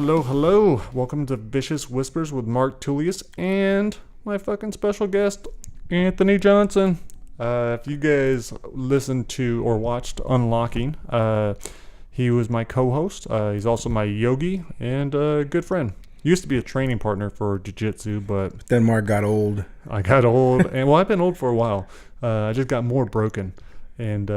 Hello. Welcome to Vicious Whispers with Mark Tullius and my fucking special guest, Anthony Johnson. If you guys listened to or watched Unlocking, he was my co-host. He's also my yogi and a good friend. Used to be a training partner for jiu-jitsu, but then Mark got old. I got old, and well, I've been old for a while. I just got more broken, and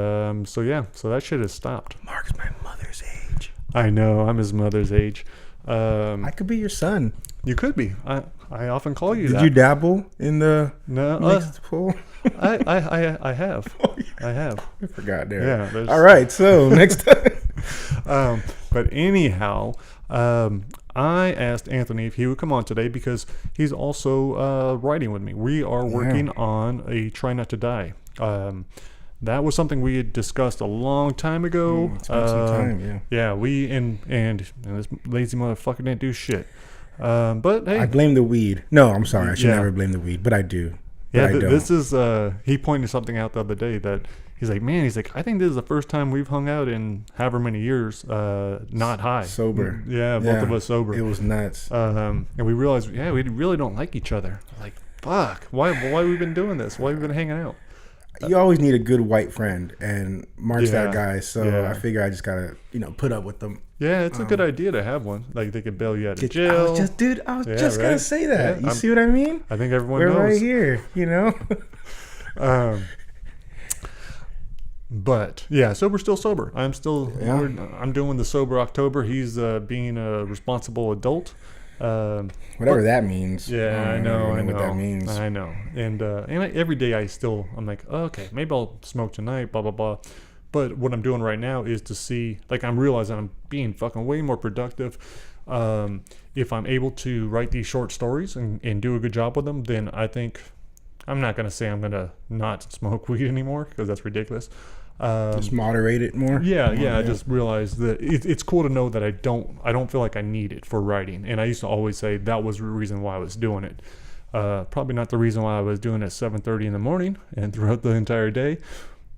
so that shit has stopped. Mark's my mother's age. I know, I'm his mother's age. I could be your son. You could be. I often call you that. Did you dabble in the mixed pool? I have. Oh, yeah. I have. I forgot there. Yeah. All right. So next time. But anyhow, I asked Anthony if he would come on today because he's also writing with me. We are working on a Try Not to Die. That was something we had discussed a long time ago. It's been some time, yeah. Yeah, we and this lazy motherfucker didn't do shit. But hey, I blame the weed. No, I'm sorry. I should never blame the weed, but I do. Yeah, this is. He pointed something out the other day that he's like, I think this is the first time we've hung out in however many years, not high, sober. Yeah, both of us sober. It was nuts. And we realized, we really don't like each other. Like, fuck, why we been doing this? Why we been hanging out? You always need a good white friend, and Mark's that guy. So I figure I just gotta, put up with them. Yeah, it's a good idea to have one. Like they could bail you out of jail. I was just gonna say that. You see what I mean? I think everyone knows. We're right here, But yeah, so we're still sober. I'm still. I'm doing the sober October. He's being a responsible adult. Whatever that means. Yeah, I know what that means. I know. And every day I'm like, oh, okay, maybe I'll smoke tonight, blah, blah, blah. But what I'm doing right now is to see, like, I'm realizing I'm being fucking way more productive. If I'm able to write these short stories and do a good job with them, then I think I'm not going to say I'm going to not smoke weed anymore because that's ridiculous. Just moderate it more. Yeah. I just realized that it's cool to know that I don't feel like I need it for writing. And I used to always say that was the reason why I was doing it. Probably not the reason why I was doing it at 7:30 in the morning and throughout the entire day,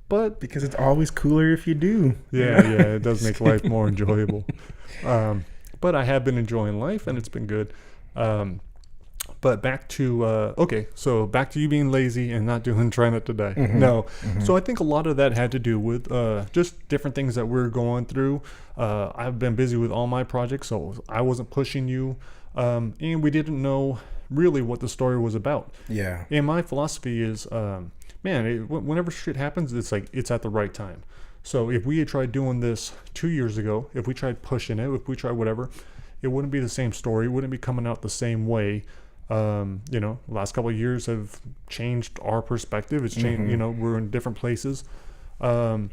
but because it's always cooler if you do. Yeah, it does make life more enjoyable. But I have been enjoying life and it's been good. But back to back to you being lazy and not Try Not to Die. Mm-hmm. No. Mm-hmm. So I think a lot of that had to do with just different things that we're going through. I've been busy with all my projects, so I wasn't pushing you. And we didn't know really what the story was about. Yeah. And my philosophy is, whenever shit happens, it's like it's at the right time. So if we had tried doing this 2 years ago, if we tried pushing it, if we tried whatever, it wouldn't be the same story. It wouldn't be coming out the same way. The last couple of years have changed our perspective. It's changed, we're in different places. And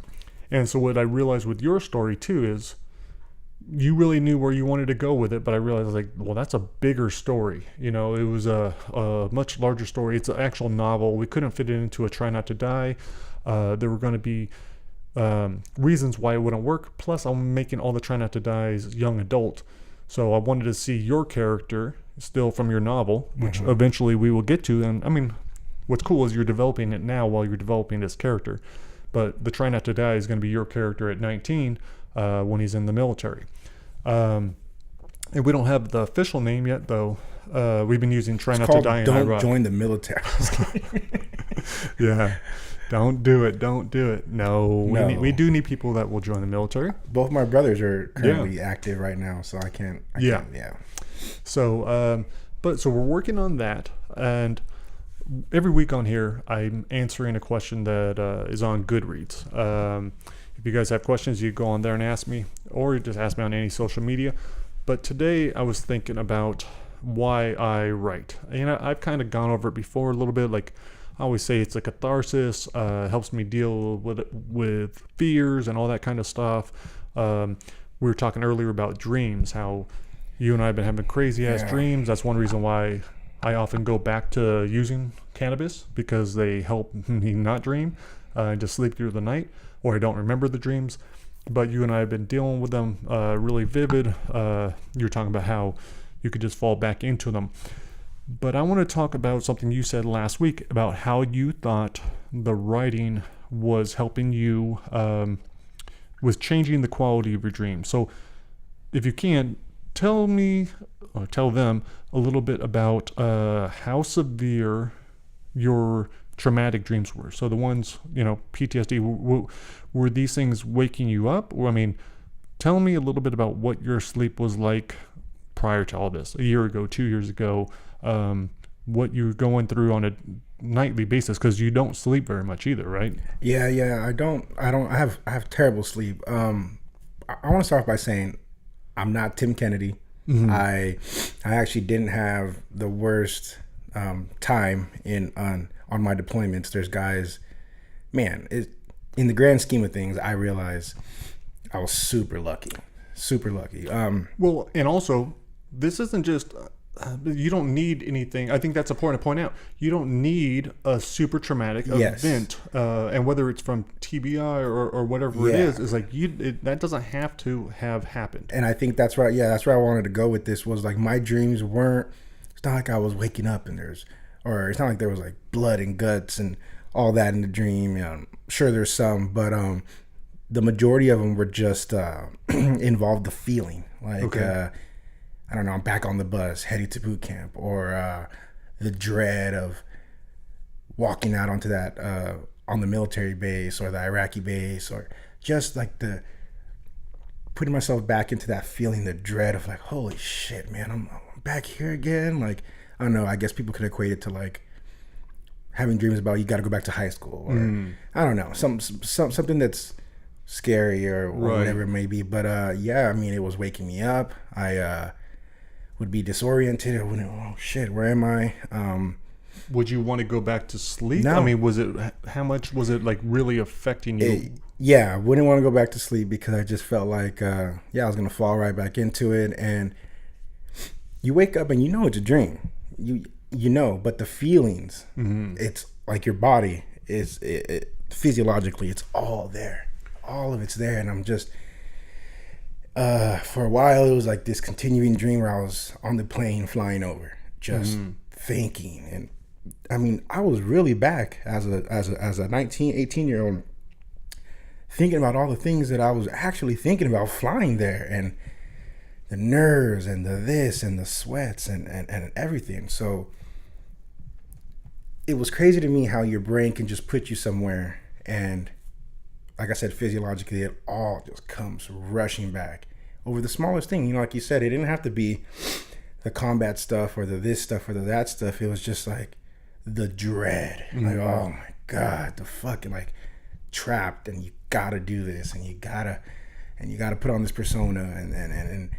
so what I realized with your story too is you really knew where you wanted to go with it, but I realized that's a bigger story. It was a much larger story. It's an actual novel. We couldn't fit it into a Try Not to Die. There were going to be reasons why it wouldn't work. Plus I'm making all the Try Not to Die's young adult. So I wanted to see your character still from your novel, which eventually we will get to. And I mean, what's cool is you're developing it now while you're developing this character. But the Try Not to Die is going to be your character at 19 when he's in the military. And we don't have the official name yet, though. We've been using Try Not to Die in Iraq. Don't join the military. Yeah. Don't do it. No. We do need people that will join the military. Both my brothers are currently active right now, so I can't. Yeah. So, so we're working on that, and every week on here, I'm answering a question that is on Goodreads. If you guys have questions, you go on there and ask me, or you just ask me on any social media. But today, I was thinking about why I write. I've kind of gone over it before a little bit. Like I always say, it's a catharsis. Helps me deal with fears and all that kind of stuff. We were talking earlier about dreams, how you and I have been having crazy ass dreams. That's one reason why I often go back to using cannabis, because they help me not dream and just sleep through the night, or I don't remember the dreams. But you and I have been dealing with them really vivid. You're talking about how you could just fall back into them. But I want to talk about something you said last week about how you thought the writing was helping you, was changing the quality of your dreams. So if you can, tell me, or tell them a little bit about how severe your traumatic dreams were. So the ones, PTSD, were these things waking you up? Or, I mean, tell me a little bit about what your sleep was like prior to all this, a year ago, 2 years ago, what you're going through on a nightly basis, because you don't sleep very much either, right? Yeah. I have terrible sleep. I want to start by saying I'm not Tim Kennedy. Mm-hmm. I actually didn't have the worst time on my deployments. There's guys, man, in the grand scheme of things, I realize I was super lucky. Well, and also, this isn't just, you don't need anything. I think that's important to point out. You don't need a super traumatic event. And whether it's from TBI or whatever it is like that doesn't have to have happened. And I think that's right. Yeah, that's where I wanted to go with this, was like my dreams weren't, it's not like I was waking up and it's not like there was like blood and guts and all that in the dream. Sure, there's some, but the majority of them were just involved the feeling. Like, I don't know, I'm back on the bus heading to boot camp, or the dread of walking out onto that, on the military base or the Iraqi base, or just like the putting myself back into that feeling, the dread of like, holy shit, man, I'm back here again. Like, I don't know, I guess people could equate it to like having dreams about you got to go back to high school, or I don't know, something that's scary or whatever it may be. But I mean, it was waking me up. I would be disoriented. I wouldn't, oh shit, where am I? Would you want to go back to sleep? No. I mean, how much was it like really affecting you? I wouldn't want to go back to sleep, because I just felt like I was gonna fall right back into it. And you wake up and you know it's a dream, but the feelings, it's like your body is physiologically, it's all there, all of it's there. And I'm just for a while it was like this continuing dream where I was on the plane flying over, just thinking. And I mean, I was really back as a 19, 18-year-old, thinking about all the things that I was actually thinking about flying there, and the nerves and the this and the sweats and everything. So it was crazy to me how your brain can just put you somewhere, and like I said, physiologically, it all just comes rushing back over the smallest thing. Like you said, it didn't have to be the combat stuff or the this stuff or the that stuff. It was just like the dread. Like, oh my God, the fucking like trapped, and you gotta do this, and you gotta put on this persona, and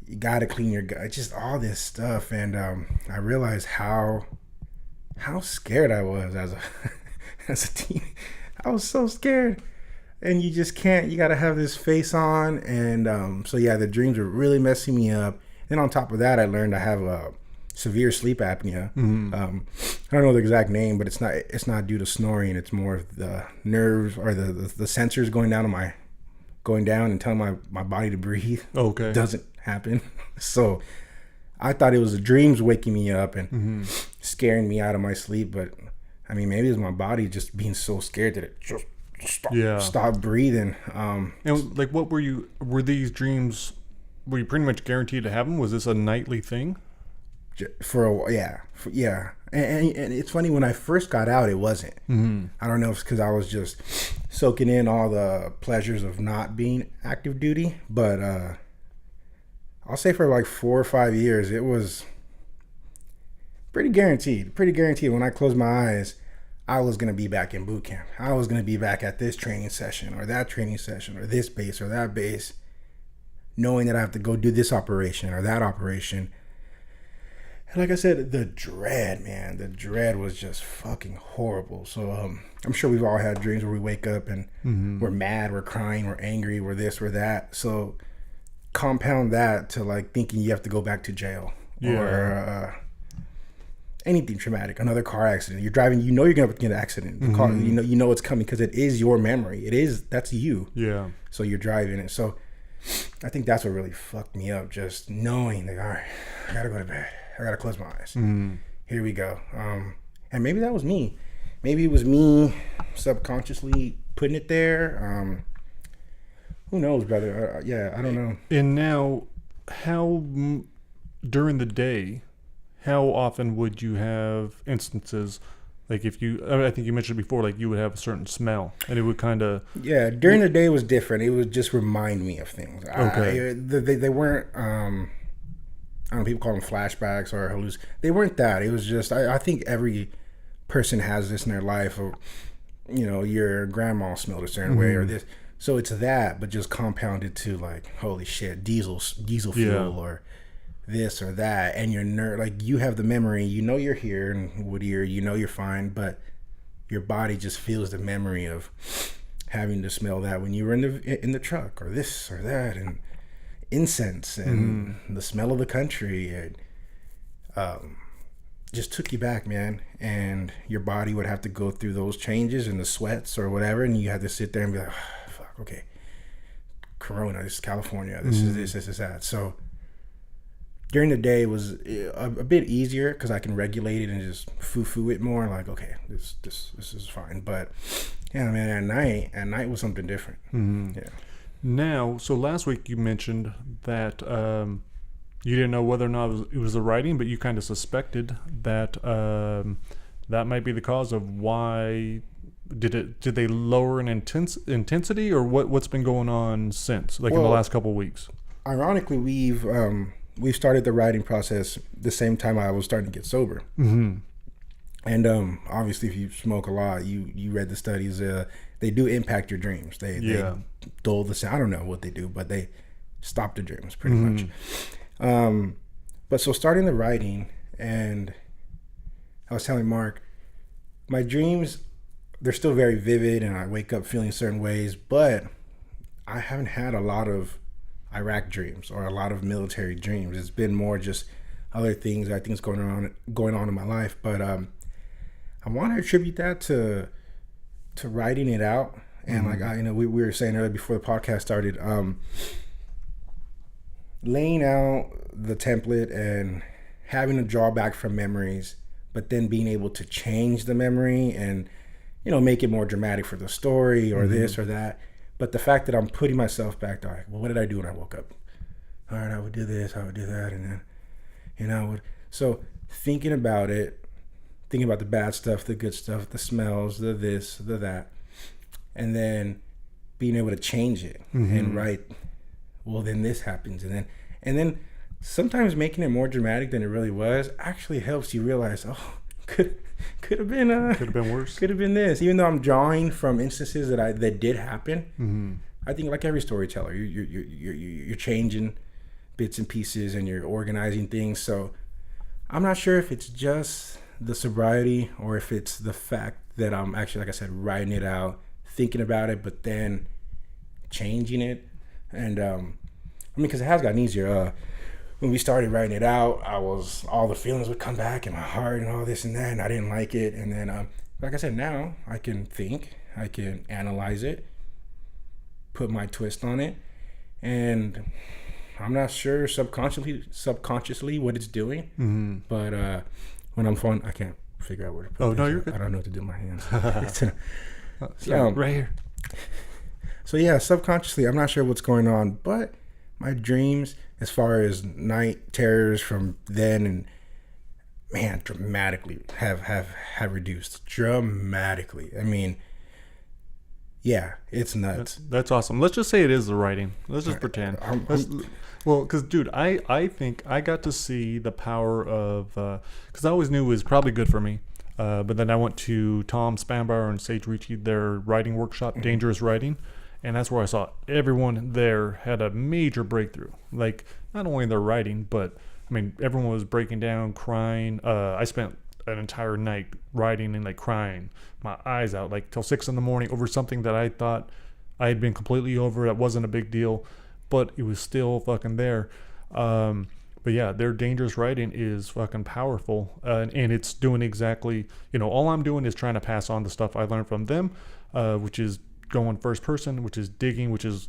you gotta clean your gut. Just all this stuff. And I realized how scared I was as a teen. I was so scared. And you just can't, you got to have this face on. And so the dreams were really messing me up. Then on top of that, I learned I have a severe sleep apnea. I don't know the exact name, but it's not due to snoring. It's more of the nerves or the sensors going down and telling my body to breathe. Okay. Doesn't happen. So I thought it was the dreams waking me up and scaring me out of my sleep. But I mean, maybe it was my body just being so scared that it just stop breathing. And like, what were these dreams, were you pretty much guaranteed to have them? Was this a nightly thing? And it's funny, when I first got out, it wasn't. I don't know if it's because I was just soaking in all the pleasures of not being active duty, but I'll say for like 4 or 5 years, it was pretty guaranteed. When I closed my eyes, I was going to be back in boot camp. I was going to be back at this training session or that training session or this base or that base, knowing that I have to go do this operation or that operation. And like I said, the dread was just fucking horrible. So I'm sure we've all had dreams where we wake up and we're mad, we're crying, we're angry, we're this, we're that. So compound that to like thinking you have to go back to jail or anything traumatic, another car accident. You're driving, you know you're gonna get an accident. The car, you know it's coming because it is your memory. That's you. Yeah. So you're driving it. So I think that's what really fucked me up. Just knowing that, all right, I gotta go to bed. I gotta close my eyes. Here we go. And maybe that was me. Maybe it was me subconsciously putting it there. Who knows, brother? I don't know. And now, how during the day, how often would you have instances like if you? I think you mentioned before, like you would have a certain smell, and it would kind of. Yeah, during the day was different. It would just remind me of things. Okay. They weren't. I don't know. People call them flashbacks or halluc. They weren't that. It was just. I think every person has this in their life, or your grandma smelled a certain way, or this. So it's that, but just compounded to like, holy shit, diesel fuel, or this or that, and you're like you have the memory, you're here in Whittier, you're fine, but your body just feels the memory of having to smell that when you were in the truck, or this or that, and incense and the smell of the country, and just took you back, man. And your body would have to go through those changes and the sweats or whatever, and you had to sit there and be like, oh, fuck, okay, Corona, this is California, this is this is that. So during the day was a bit easier because I can regulate it and just foo it more. Like, okay, this is fine. But yeah, man, at night was something different. Yeah. Now, so last week you mentioned that you didn't know whether or not it was the writing, but you kind of suspected that that might be the cause of why. Did they lower in intensity, or what's been going on since, like in the last couple of weeks? Ironically, we've started the writing process the same time I was starting to get sober. And obviously, if you smoke a lot, you read the studies. They do impact your dreams. They dull the sound. I don't know what they do, but they stop the dreams pretty much. But so starting the writing, and I was telling Mark, my dreams, they're still very vivid, and I wake up feeling certain ways, but I haven't had a lot of Iraq dreams or a lot of military dreams. It's been more just other things I think is going on in my life. But I want to attribute that to writing it out. And like we were saying earlier before the podcast started, laying out the template and having a drawback from memories, but then being able to change the memory and make it more dramatic for the story or this or that. But the fact that I'm putting myself back to, like, well, what did I do when I woke up? All right, I would do this, I would do that, and then, so thinking about it, thinking about the bad stuff, the good stuff, the smells, the this, the that, and then being able to change it and write, well, then this happens, and then sometimes making it more dramatic than it really was actually helps you realize, oh, could have been worse. Could have been this. Even though I'm drawing from instances that did happen, I think like every storyteller, you're changing bits and pieces and you're organizing things. So I'm not sure if it's just the sobriety or if it's the fact that I'm actually, like I said, writing it out, thinking about it, but then changing it. And because it has gotten easier. When we started writing it out, all the feelings would come back in my heart and all this and that, and I didn't like it. And then, like I said, now I can think, I can analyze it, put my twist on it, and I'm not sure subconsciously what it's doing. But when I'm fun, I can't figure out where to put it. Oh, no, you're good. I don't know what to do with my hands. Right here. So yeah, subconsciously, I'm not sure what's going on, but my dreams, as far as night terrors from then, and man, dramatically have reduced dramatically. I mean, yeah, it's nuts. That's awesome. Let's just say it is the writing. Let's just pretend. Well, because dude, I think I got to see the power of because I always knew it was probably good for me, but then I went to Tom Spanbauer and Sage Ricci, their writing workshop, Dangerous Writing. And that's where I saw everyone there had a major breakthrough. Like, not only their writing, but, I mean, everyone was breaking down, crying. I spent an entire night writing and, like, crying my eyes out, like, till 6 a.m. over something that I thought I had been completely over. That wasn't a big deal, but it was still fucking there. But, yeah, their dangerous writing is fucking powerful. And it's doing exactly, all I'm doing is trying to pass on the stuff I learned from them, which is going first person, which is digging, which is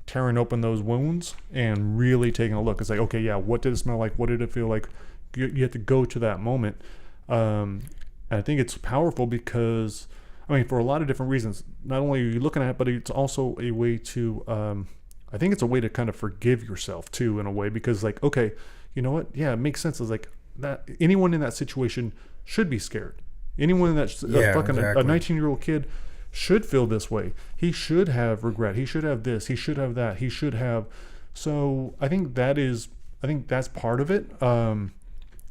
tearing open those wounds and really taking a look. It's like, okay, yeah, what did it smell like? What did it feel like? You have to go to that moment. And I think it's powerful because, I mean, for a lot of different reasons. Not only are you looking at it, but it's also a way to, I think it's a way to kind of forgive yourself too, in a way, because like, okay, you know what? Yeah, it makes sense. It's like that anyone in that situation should be scared. Anyone that's fucking a 19-year-old kid should feel this way. He should have regret. He should have this. He should have that. He should have. So I think that's part of it. And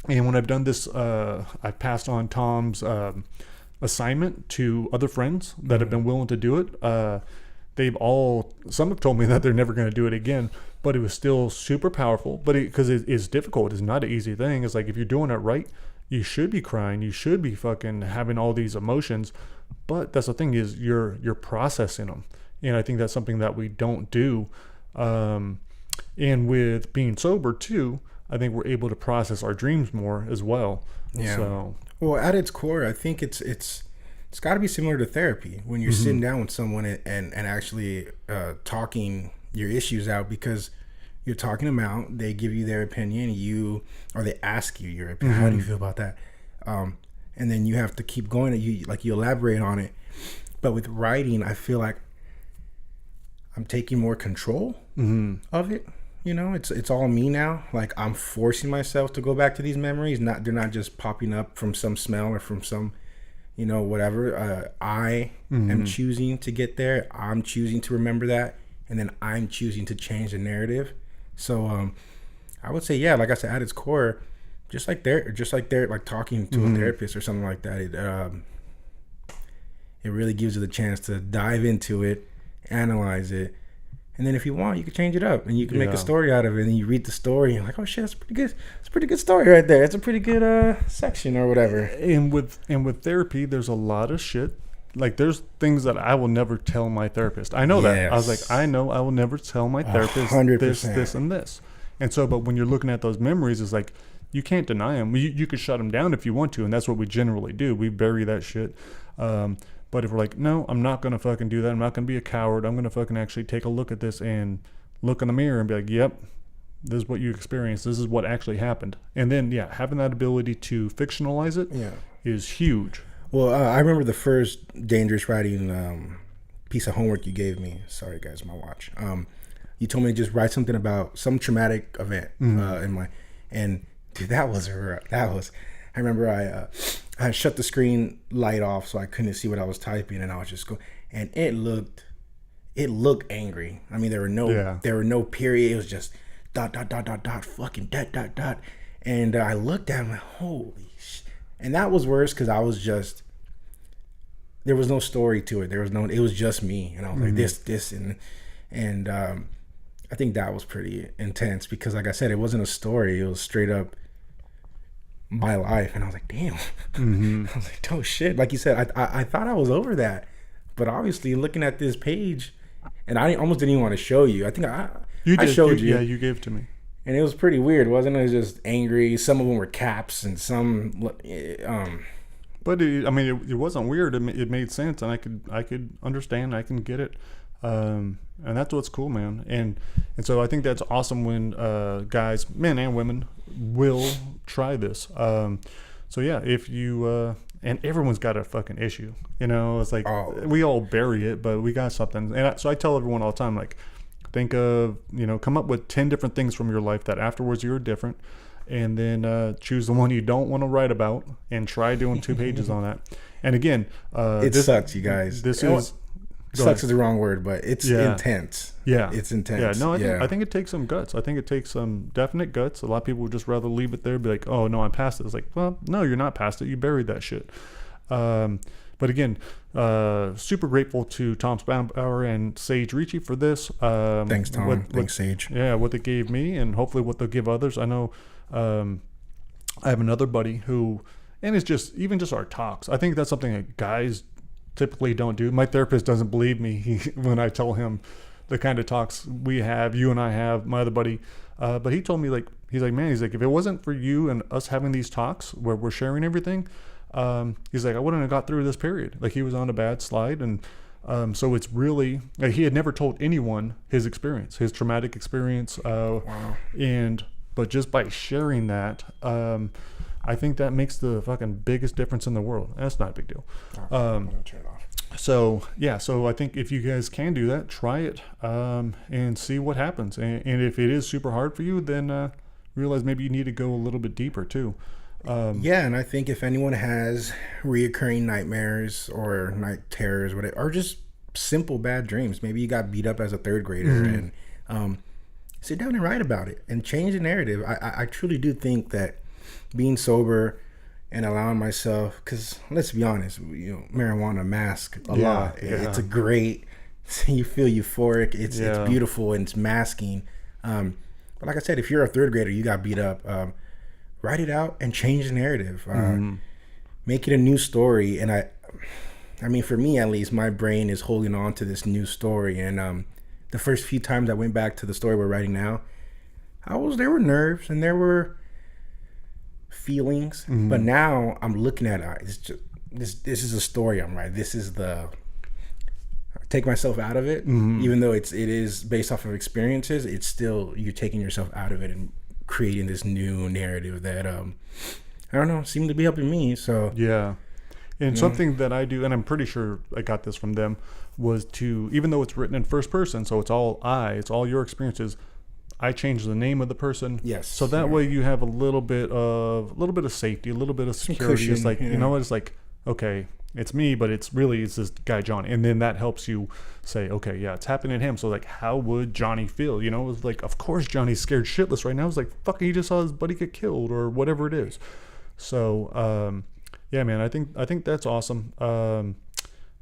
when I've done this, I've passed on Tom's assignment to other friends that have been willing to do it. Some have told me that they're never going to do it again, but it was still super powerful. But because it's difficult, it's not an easy thing. It's like if you're doing it right, you should be crying, you should be fucking having all these emotions. But that's the thing, is you're processing them, and I think that's something that we don't do. And with being sober too, I think we're able to process our dreams more as well. Yeah. So, well, at its core, I think it's got to be similar to therapy when you're sitting down with someone and actually talking your issues out, because you're talking them out. They give you their opinion, or they ask you your opinion. How do you feel about that? And then you have to keep going. You elaborate on it. But with writing, I feel like I'm taking more control of it. It's all me now. Like, I'm forcing myself to go back to these memories. They're not just popping up from some smell or from some, whatever. I am choosing to get there. I'm choosing to remember that, and then I'm choosing to change the narrative. So, I would say, yeah, like I said, at its core, just like they're like talking to a therapist or something like that. It really gives you the chance to dive into it, analyze it. And then if you want, you can change it up and you can make a story out of it. And then you read the story and you're like, oh shit, that's pretty good. It's a pretty good story right there. It's a pretty good section or whatever. And with therapy, there's a lot of shit. Like, there's things that I will never tell my therapist. I know that. I was like, I know I will never tell my therapist 100%. this, and this. And so, but when you're looking at those memories, it's like, you can't deny them. You could shut them down if you want to. And that's what we generally do. We bury that shit. But if we're like, no, I'm not going to fucking do that. I'm not going to be a coward. I'm going to fucking actually take a look at this and look in the mirror and be like, yep, this is what you experienced. This is what actually happened. And then, having that ability to fictionalize it is huge. Well, I remember the first dangerous writing piece of homework you gave me. Sorry, guys, my watch. You told me to just write something about some traumatic event and dude, that was. I remember I shut the screen light off so I couldn't see what I was typing, and I was just going, and it looked angry. I mean, there were no period. It was just ... fucking ... And I looked at it, like, holy shit. And that was worse because I was just, there was no story to it. It was just me, and I was like this and I think that was pretty intense because, like I said, it wasn't a story. It was straight up my life, and I was like, damn. I was like, oh shit. Like you said, I thought I was over that, but obviously looking at this page, and I almost didn't even want to show you. I think I showed you. Yeah, you gave it to me, and it was pretty weird, wasn't it? It was just angry. Some of them were caps, and some but it wasn't weird. It made sense, and I could understand. I can get it. And that's what's cool, man. And so I think that's awesome when guys, men and women, will try this. So yeah, if you and everyone's got a fucking issue, it's like we all bury it, but we got something. And so I tell everyone all the time, like, think of, come up with 10 different things from your life that afterwards you're different, and then choose the one you don't want to write about and try doing 2 pages on that. And again, this sucks, you guys. Sucks is the wrong word, but it's intense. Yeah. It's intense. Yeah, no, I think it takes some guts. I think it takes some definite guts. A lot of people would just rather leave it there, be like, oh, no, I'm past it. It's like, well, no, you're not past it. You buried that shit. But again, super grateful to Tom Spanbauer and Sage Ricci for this. Thanks, Tom. Thanks, Sage. Yeah, what they gave me, and hopefully what they'll give others. I know I have another buddy who, and it's just, even just our talks. I think that's something that guys typically don't do. My therapist doesn't believe me when I tell him the kind of talks we have, you and I have, my other buddy. But he told me, like, he's like, man, if it wasn't for you and us having these talks where we're sharing everything, he's like, I wouldn't have got through this period. Like, he was on a bad slide. And so it's really, like, he had never told anyone his experience, his traumatic experience. But just by sharing that, I think that makes the fucking biggest difference in the world. That's not a big deal. I'm gonna turn it off. So yeah, so I think if you guys can do that, try it, and see what happens. And if it is super hard for you, then realize maybe you need to go a little bit deeper too. Yeah, and I think if anyone has reoccurring nightmares or night terrors, whatever, or just simple bad dreams, maybe you got beat up as a third grader, and sit down and write about it and change the narrative. I truly do think that being sober and allowing myself, because let's be honest, marijuana masks a lot. Yeah. It's a great, you feel euphoric. It's beautiful and it's masking. But like I said, if you're a third grader, you got beat up, write it out and change the narrative. Make it a new story. And I mean, for me at least, my brain is holding on to this new story. And the first few times I went back to the story we're writing now, there were nerves and there were feelings, but now I'm looking at it. It's just this is a story I'm writing. This is I take myself out of it, even though it is based off of experiences. It's still, you're taking yourself out of it and creating this new narrative that I don't know, seemed to be helping me. So yeah. And something that I do, and I'm pretty sure I got this from them, was to, even though it's written in first person, so it's all your experiences, I change the name of the person. Yes. So that way you have a little bit of safety, a little bit of security. Cushion, it's like, you know what, it's like, okay, it's me, but it's this guy Johnny. And then that helps you say, okay, yeah, it's happening to him. So like, how would Johnny feel? You know, it's like, of course Johnny's scared shitless right now. It's like, fuck, he just saw his buddy get killed or whatever it is. So, yeah, man, I think that's awesome.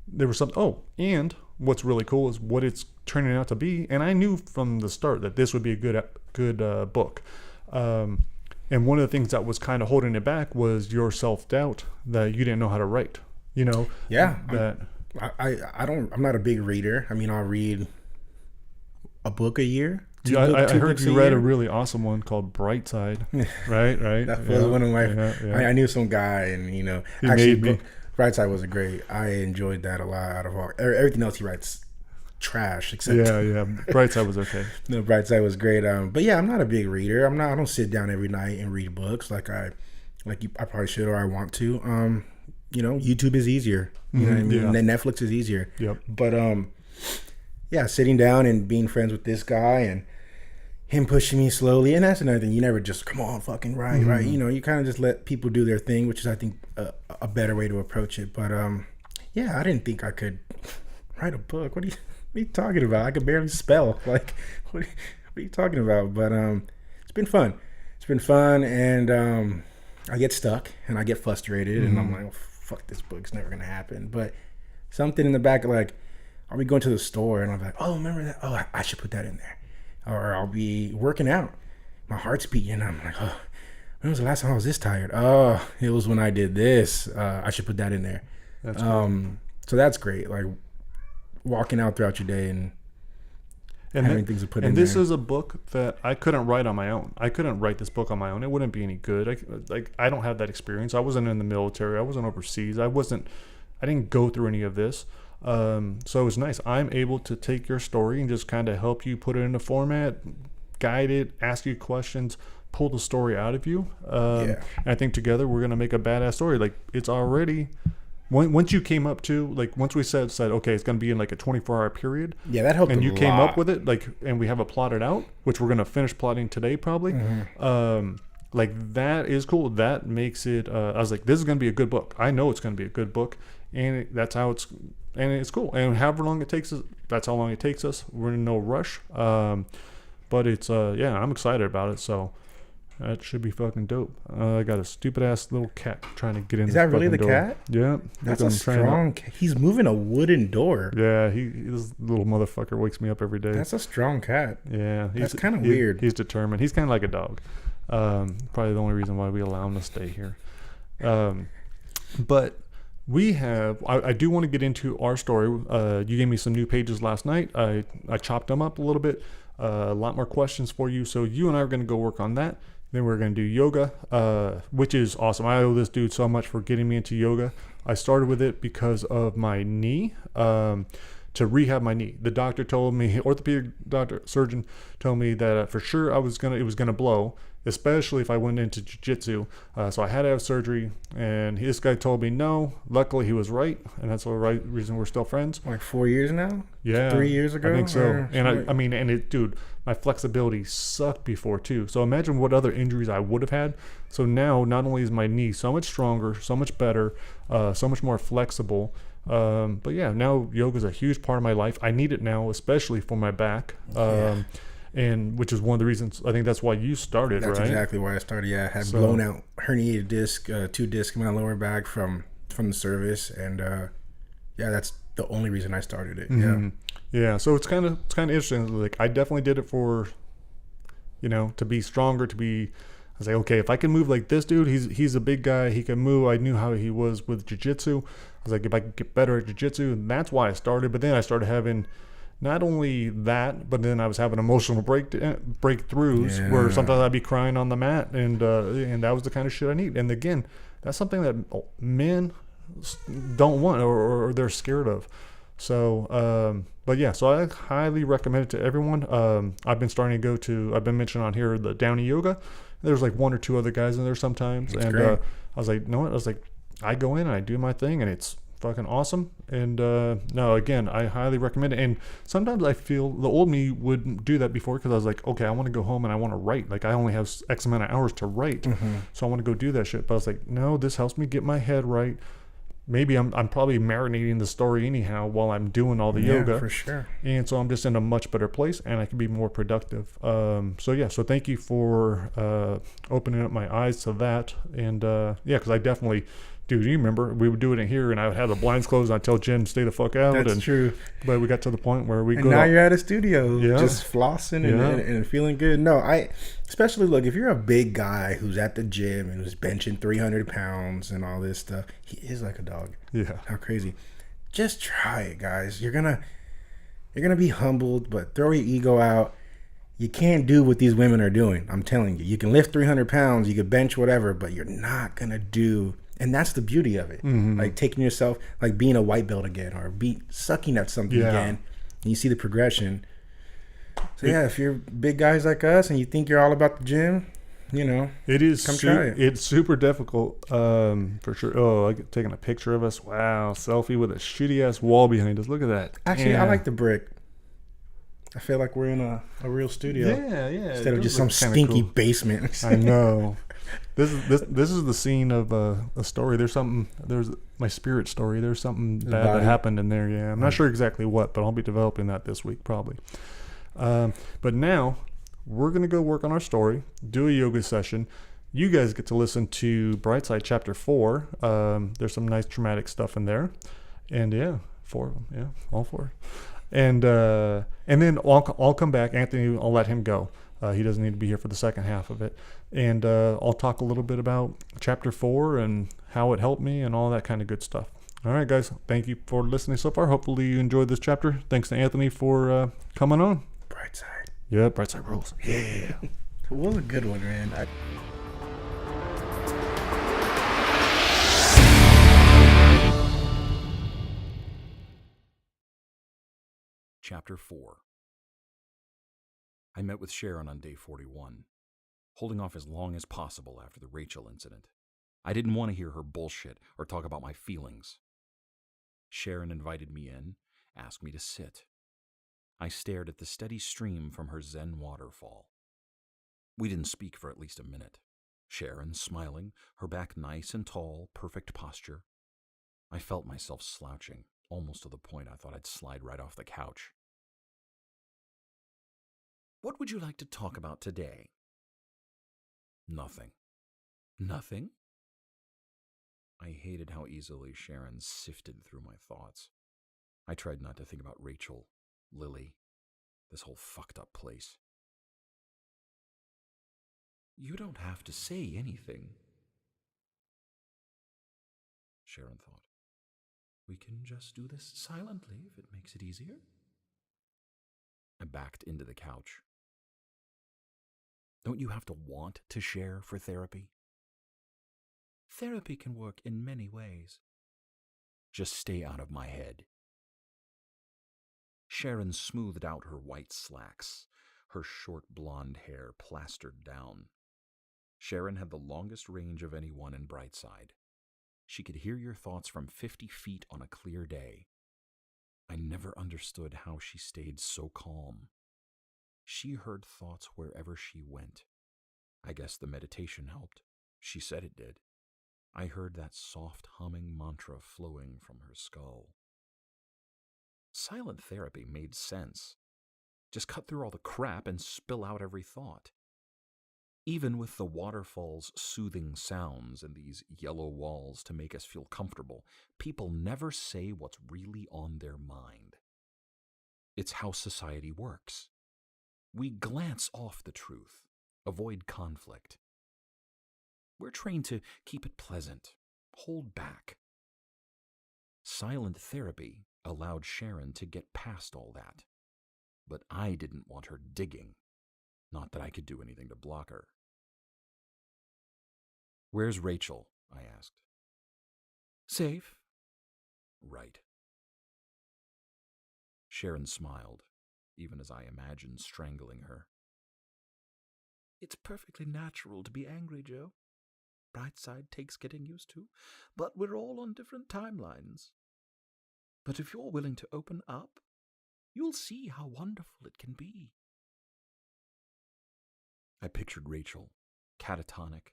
There was something. Oh, and what's really cool is what it's turning out to be. And I knew from the start that this would be a good book. And one of the things that was kind of holding it back was your self-doubt that you didn't know how to write. You know. Yeah. That I'm not a big reader. I mean, I'll read a book a year. I heard you read a really awesome one called Brightside. Right. That was one of my. I knew some guy, and he actually, made me. Brightside was great. I enjoyed that a lot. Out of everything else he writes, trash. Except yeah. Brightside was okay. No, Brightside was great. But yeah, I'm not a big reader. I don't sit down every night and read books I probably should or I want to. YouTube is easier. You know what I mean? Yeah. Netflix is easier. Yep. But yeah, sitting down and being friends with this guy and him pushing me slowly, and that's another thing. You never just come on, fucking write, right? You kind of just let people do their thing, which is, I think, a better way to approach it. But yeah, I didn't think I could write a book. What are you talking about? I could barely spell. Like, what are you talking about? But it's been fun. It's been fun, and I get stuck and I get frustrated, and I'm like, oh, fuck, this book's never gonna happen. But something in the back, like, I'll be going to the store and I'm like, oh, remember that? Oh, I should put that in there. Or I'll be working out, my heart's beating, and I'm like, oh, when was the last time I was this tired? Oh, it was when I did this. I should put that in there. That's so that's great. Like walking out throughout your day and having things to put in there. And this is a book that I couldn't write on my own. I couldn't write this book on my own. It wouldn't be any good. I don't have that experience. I wasn't in the military. I wasn't overseas. I didn't go through any of this. So it's nice. I'm able to take your story and just kind of help you put it in a format, guide it, ask you questions, pull the story out of you. And I think together we're going to make a badass story. Like, it's already, once you came up to, like, once we said, okay, it's going to be in like a 24-hour period. Yeah, that helped. And you came up with it, like, and we have it plotted out, which we're going to finish plotting today probably. Like, that is cool. That makes it, I was like, this is going to be a good book. I know it's going to be a good book. And that's how it's, and it's cool. And however long it takes us, that's how long it takes us. We're in no rush. But it's, yeah, I'm excited about it. So that should be fucking dope. I got a stupid ass little cat trying to get in. Is that really the door. cat? Yeah. That's a strong cat. He's moving a wooden door. Yeah, this little motherfucker wakes me up every day. That's a strong cat. Yeah. That's kind of weird. He's determined. He's kind of like a dog. Probably the only reason why we allow him to stay here. But we have, I do want to get into our story. You gave me some new pages last night. I chopped them up a little bit. A lot more questions for you. So you and I are going to go work on that. Then we're going to do yoga, which is awesome. I owe this dude so much for getting me into yoga. I started with it because of my knee, to rehab my knee. The doctor told me, orthopedic surgeon told me that for sure it was going to blow. especially if I went into jiu-jitsu. So I had to have surgery, and this guy told me no. Luckily, he was right, and that's the right reason we're still friends. Like 4 years now? Yeah. 3 years ago? I think so. Or And something? I mean, and it, dude, my flexibility sucked before too. So imagine what other injuries I would have had. So now, not only is my knee so much stronger, so much better, so much more flexible. But yeah, now yoga is a huge part of my life. I need it now, especially for my back. And which is one of the reasons, I think that's why you started, That's right? exactly why I started. Yeah, I had blown out herniated disc, 2 discs in my lower back from the service, and yeah, that's the only reason I started it. Yeah. So it's kind of interesting. Like I definitely did it for, to be stronger, to be. I was like, okay, if I can move like this dude, he's a big guy, he can move. I knew how he was with jiu-jitsu. I was like, if I could get better at jiu-jitsu, and that's why I started. But then I started having. Not only that, but then I was having emotional breakthroughs where sometimes I'd be crying on the mat, and that was the kind of shit I need. And again, that's something that men don't want or they're scared of. So, but yeah, so I highly recommend it to everyone. I've been mentioning on here the Downey Yoga. There's like 1 or 2 other guys in there sometimes, That's and great. I was like, I go in and I do my thing, and it's fucking awesome. And no, again, I highly recommend it. And sometimes I feel the old me wouldn't do that before, because I was like, okay, I want to go home and I want to write. Like I only have X amount of hours to write, so I want to go do that shit. But I was like, no, this helps me get my head right. Maybe I'm probably marinating the story anyhow while I'm doing all the yoga, for sure. and so I'm just in a much better place, and I can be more productive. So thank you for opening up my eyes to that. And because I definitely. Dude, you remember we would do it in here, and I would have the blinds closed, and I'd tell Jen stay the fuck out. That's true. But we got to the point where we And go. now you're at a studio, Yeah. just flossing and feeling good. No, especially look, if you're a big guy who's at the gym and who's benching 300 pounds and all this stuff, he is like a dog. Yeah. How crazy. Just try it, guys. You're gonna be humbled, but throw your ego out. You can't do what these women are doing. I'm telling you. You can lift 300 pounds, you can bench whatever, but you're not gonna do. And that's the beauty of it. Like taking yourself, like being a white belt again, or sucking at something again. And you see the progression. So yeah, if you're big guys like us and you think you're all about the gym, it is. try it. It's super difficult, for sure. Oh, I get taking a picture of us. Wow, selfie with a shitty ass wall behind us. Look at that. Actually, I like the brick. I feel like we're in a real studio. Yeah. Instead of just some stinky basement. I know. This is the scene of a story. There's my spirit story. There's something bad that happened in there. Yeah, I'm not sure exactly what, but I'll be developing that this week probably. But now we're gonna go work on our story, do a yoga session. You guys get to listen to Brightside Chapter 4. There's some nice traumatic stuff in there, and 4 of them. Yeah, all 4. And then I'll come back. Anthony, I'll let him go. He doesn't need to be here for the second half of it. And I'll talk a little bit about Chapter 4 and how it helped me and all that kind of good stuff. All right, guys. Thank you for listening so far. Hopefully you enjoyed this chapter. Thanks to Anthony for coming on. Brightside. Yeah, Brightside rules. Yeah. It was a good one, man. Chapter 4. I met with Sharon on day 41, holding off as long as possible after the Rachel incident. I didn't want to hear her bullshit or talk about my feelings. Sharon invited me in, asked me to sit. I stared at the steady stream from her Zen waterfall. We didn't speak for at least a minute. Sharon smiling, her back nice and tall, perfect posture. I felt myself slouching, almost to the point I thought I'd slide right off the couch. What would you like to talk about today? Nothing. Nothing? I hated how easily Sharon sifted through my thoughts. I tried not to think about Rachel, Lily, this whole fucked up place. You don't have to say anything, Sharon thought. We can just do this silently if it makes it easier. I backed into the couch. Don't you have to want to share for therapy? Therapy can work in many ways. Just stay out of my head. Sharon smoothed out her white slacks, her short blonde hair plastered down. Sharon had the longest range of anyone in Brightside. She could hear your thoughts from 50 feet on a clear day. I never understood how she stayed so calm. She heard thoughts wherever she went. I guess the meditation helped. She said it did. I heard that soft humming mantra flowing from her skull. Silent therapy made sense. Just cut through all the crap and spill out every thought. Even with the waterfall's soothing sounds and these yellow walls to make us feel comfortable, people never say what's really on their mind. It's how society works. We glance off the truth, avoid conflict. We're trained to keep it pleasant, hold back. Silent therapy allowed Sharon to get past all that. But I didn't want her digging. Not that I could do anything to block her. "Where's Rachel?" I asked. "Safe." "Right." Sharon smiled, even as I imagined strangling her. "It's perfectly natural to be angry, Joe. Brightside takes getting used to, but we're all on different timelines. But if you're willing to open up, you'll see how wonderful it can be." I pictured Rachel, catatonic,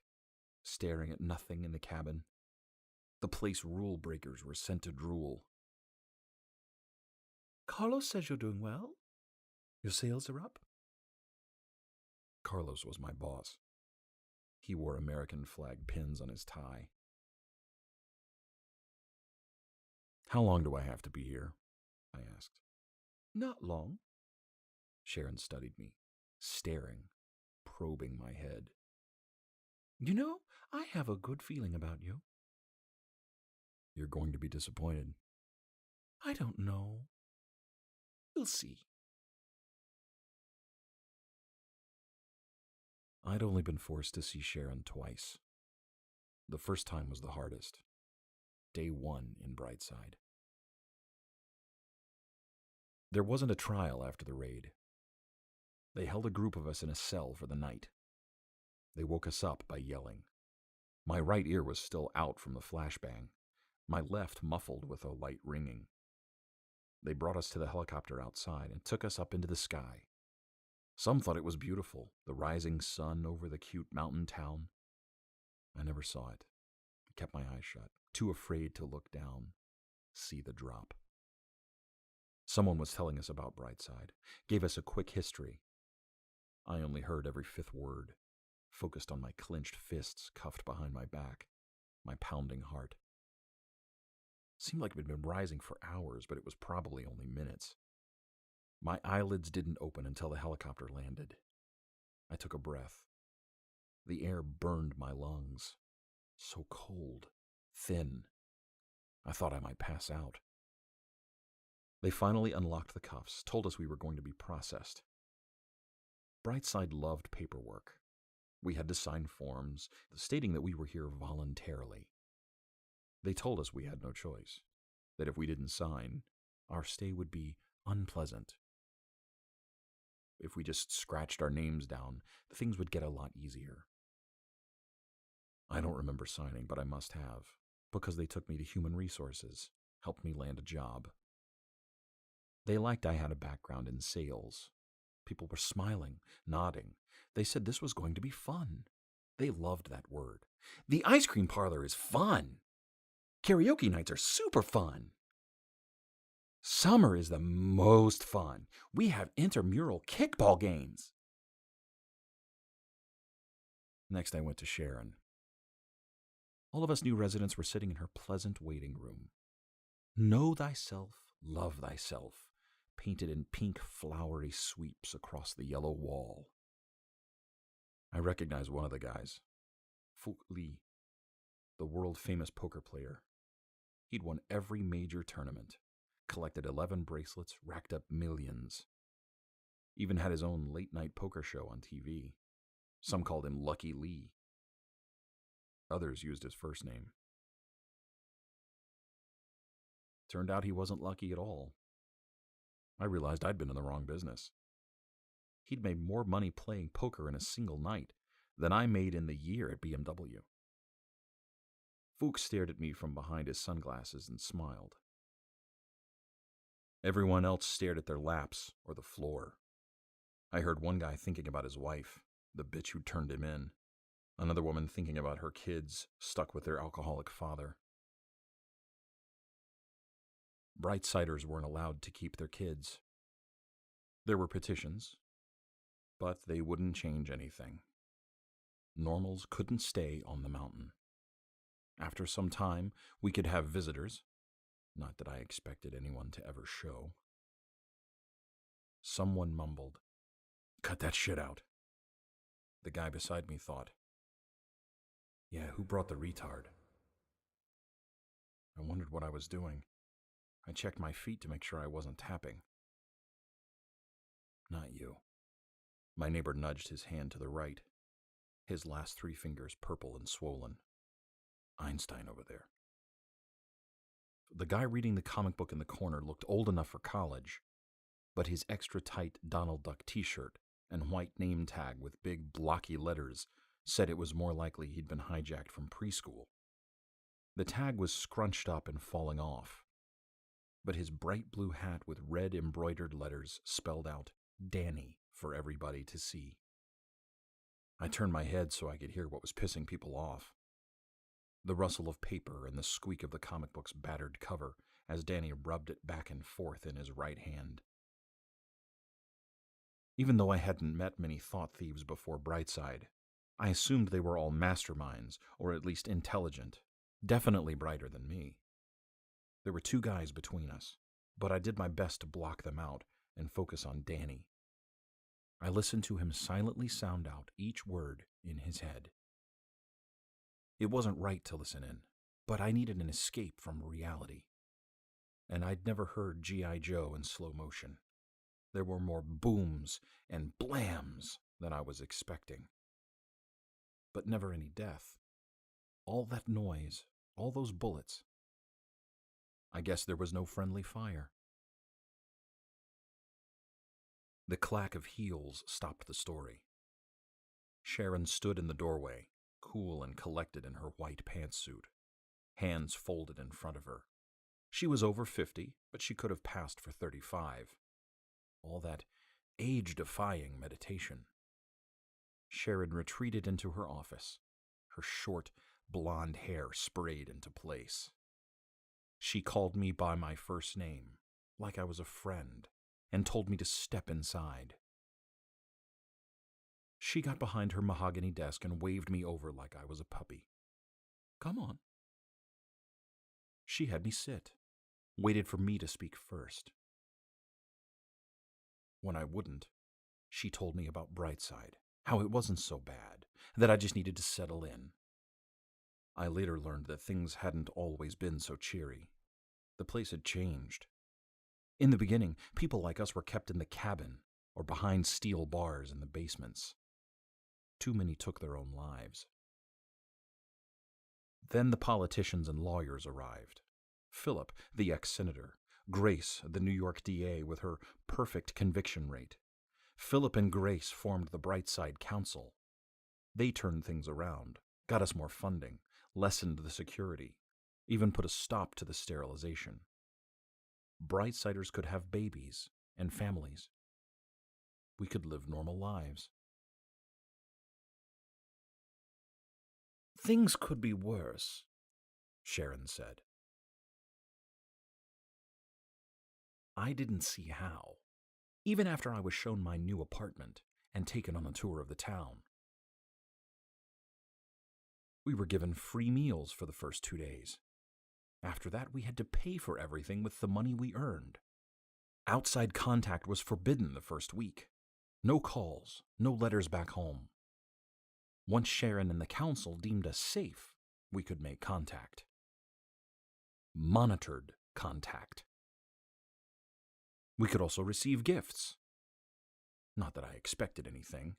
staring at nothing in the cabin. The place rule breakers were sent to drool. "Carlos says you're doing well. Your sales are up." Carlos was my boss. He wore American flag pins on his tie. "How long do I have to be here?" I asked. "Not long." Sharon studied me, staring, probing my head. "You know, I have a good feeling about you." "You're going to be disappointed." "I don't know. We'll see." I'd only been forced to see Sharon twice. The first time was the hardest. Day 1 in Brightside. There wasn't a trial after the raid. They held a group of us in a cell for the night. They woke us up by yelling. My right ear was still out from the flashbang, my left muffled with a light ringing. They brought us to the helicopter outside and took us up into the sky. Some thought it was beautiful, the rising sun over the cute mountain town. I never saw it. I kept my eyes shut, too afraid to look down, see the drop. Someone was telling us about Brightside, gave us a quick history. I only heard every 5th word, focused on my clenched fists cuffed behind my back, my pounding heart. Seemed like it had been rising for hours, but it was probably only minutes. My eyelids didn't open until the helicopter landed. I took a breath. The air burned my lungs. So cold, thin. I thought I might pass out. They finally unlocked the cuffs, told us we were going to be processed. Brightside loved paperwork. We had to sign forms stating that we were here voluntarily. They told us we had no choice, that if we didn't sign, our stay would be unpleasant. If we just scratched our names down, things would get a lot easier. I don't remember signing, but I must have, because they took me to Human Resources, helped me land a job. They liked I had a background in sales. People were smiling, nodding. They said this was going to be fun. They loved that word. The ice cream parlor is fun. Karaoke nights are super fun. Summer is the most fun. We have intramural kickball games. Next, I went to Sharon. All of us new residents were sitting in her pleasant waiting room. Know thyself, love thyself, painted in pink flowery sweeps across the yellow wall. I recognized one of the guys, Fook Lee, the world-famous poker player. He'd won every major tournament, collected 11 bracelets, racked up millions. Even had his own late-night poker show on TV. Some called him Lucky Lee. Others used his first name. Turned out he wasn't lucky at all. I realized I'd been in the wrong business. He'd made more money playing poker in a single night than I made in the year at BMW. Fuchs stared at me from behind his sunglasses and smiled. Everyone else stared at their laps or the floor. I heard one guy thinking about his wife, the bitch who turned him in. Another woman thinking about her kids stuck with their alcoholic father. Brightsiders weren't allowed to keep their kids. There were petitions, but they wouldn't change anything. Normals couldn't stay on the mountain. After some time, we could have visitors. Not that I expected anyone to ever show. Someone mumbled, "Cut that shit out." The guy beside me thought, "Yeah, who brought the retard?" I wondered what I was doing. I checked my feet to make sure I wasn't tapping. "Not you." My neighbor nudged his hand to the right, his last 3 fingers purple and swollen. "Einstein over there." The guy reading the comic book in the corner looked old enough for college, but his extra tight Donald Duck t-shirt and white name tag with big blocky letters said it was more likely he'd been hijacked from preschool. The tag was scrunched up and falling off, but his bright blue hat with red embroidered letters spelled out Danny for everybody to see. I turned my head so I could hear what was pissing people off. The rustle of paper and the squeak of the comic book's battered cover as Danny rubbed it back and forth in his right hand. Even though I hadn't met many thought thieves before Brightside, I assumed they were all masterminds, or at least intelligent, definitely brighter than me. There were 2 guys between us, but I did my best to block them out and focus on Danny. I listened to him silently sound out each word in his head. It wasn't right to listen in, but I needed an escape from reality. And I'd never heard G.I. Joe in slow motion. There were more booms and blams than I was expecting. But never any death. All that noise, all those bullets. I guess there was no friendly fire. The clack of heels stopped the story. Sharon stood in the doorway, cool and collected in her white pantsuit, hands folded in front of her. She was over 50, but she could have passed for 35. All that age-defying meditation. Sharon retreated into her office, her short, blonde hair sprayed into place. She called me by my first name, like I was a friend, and told me to step inside. She got behind her mahogany desk and waved me over like I was a puppy. "Come on." She had me sit, waited for me to speak first. When I wouldn't, she told me about Brightside, how it wasn't so bad, that I just needed to settle in. I later learned that things hadn't always been so cheery. The place had changed. In the beginning, people like us were kept in the cabin or behind steel bars in the basements. Too many took their own lives. Then the politicians and lawyers arrived. Philip, the ex-senator. Grace, the New York DA with her perfect conviction rate. Philip and Grace formed the Brightside Council. They turned things around, got us more funding, lessened the security, even put a stop to the sterilization. Brightsiders could have babies and families. We could live normal lives. "Things could be worse," Sharon said. I didn't see how, even after I was shown my new apartment and taken on a tour of the town. We were given free meals for the first 2 days. After that, we had to pay for everything with the money we earned. Outside contact was forbidden the first week. No calls, no letters back home. Once Sharon and the council deemed us safe, we could make contact. Monitored contact. We could also receive gifts. Not that I expected anything.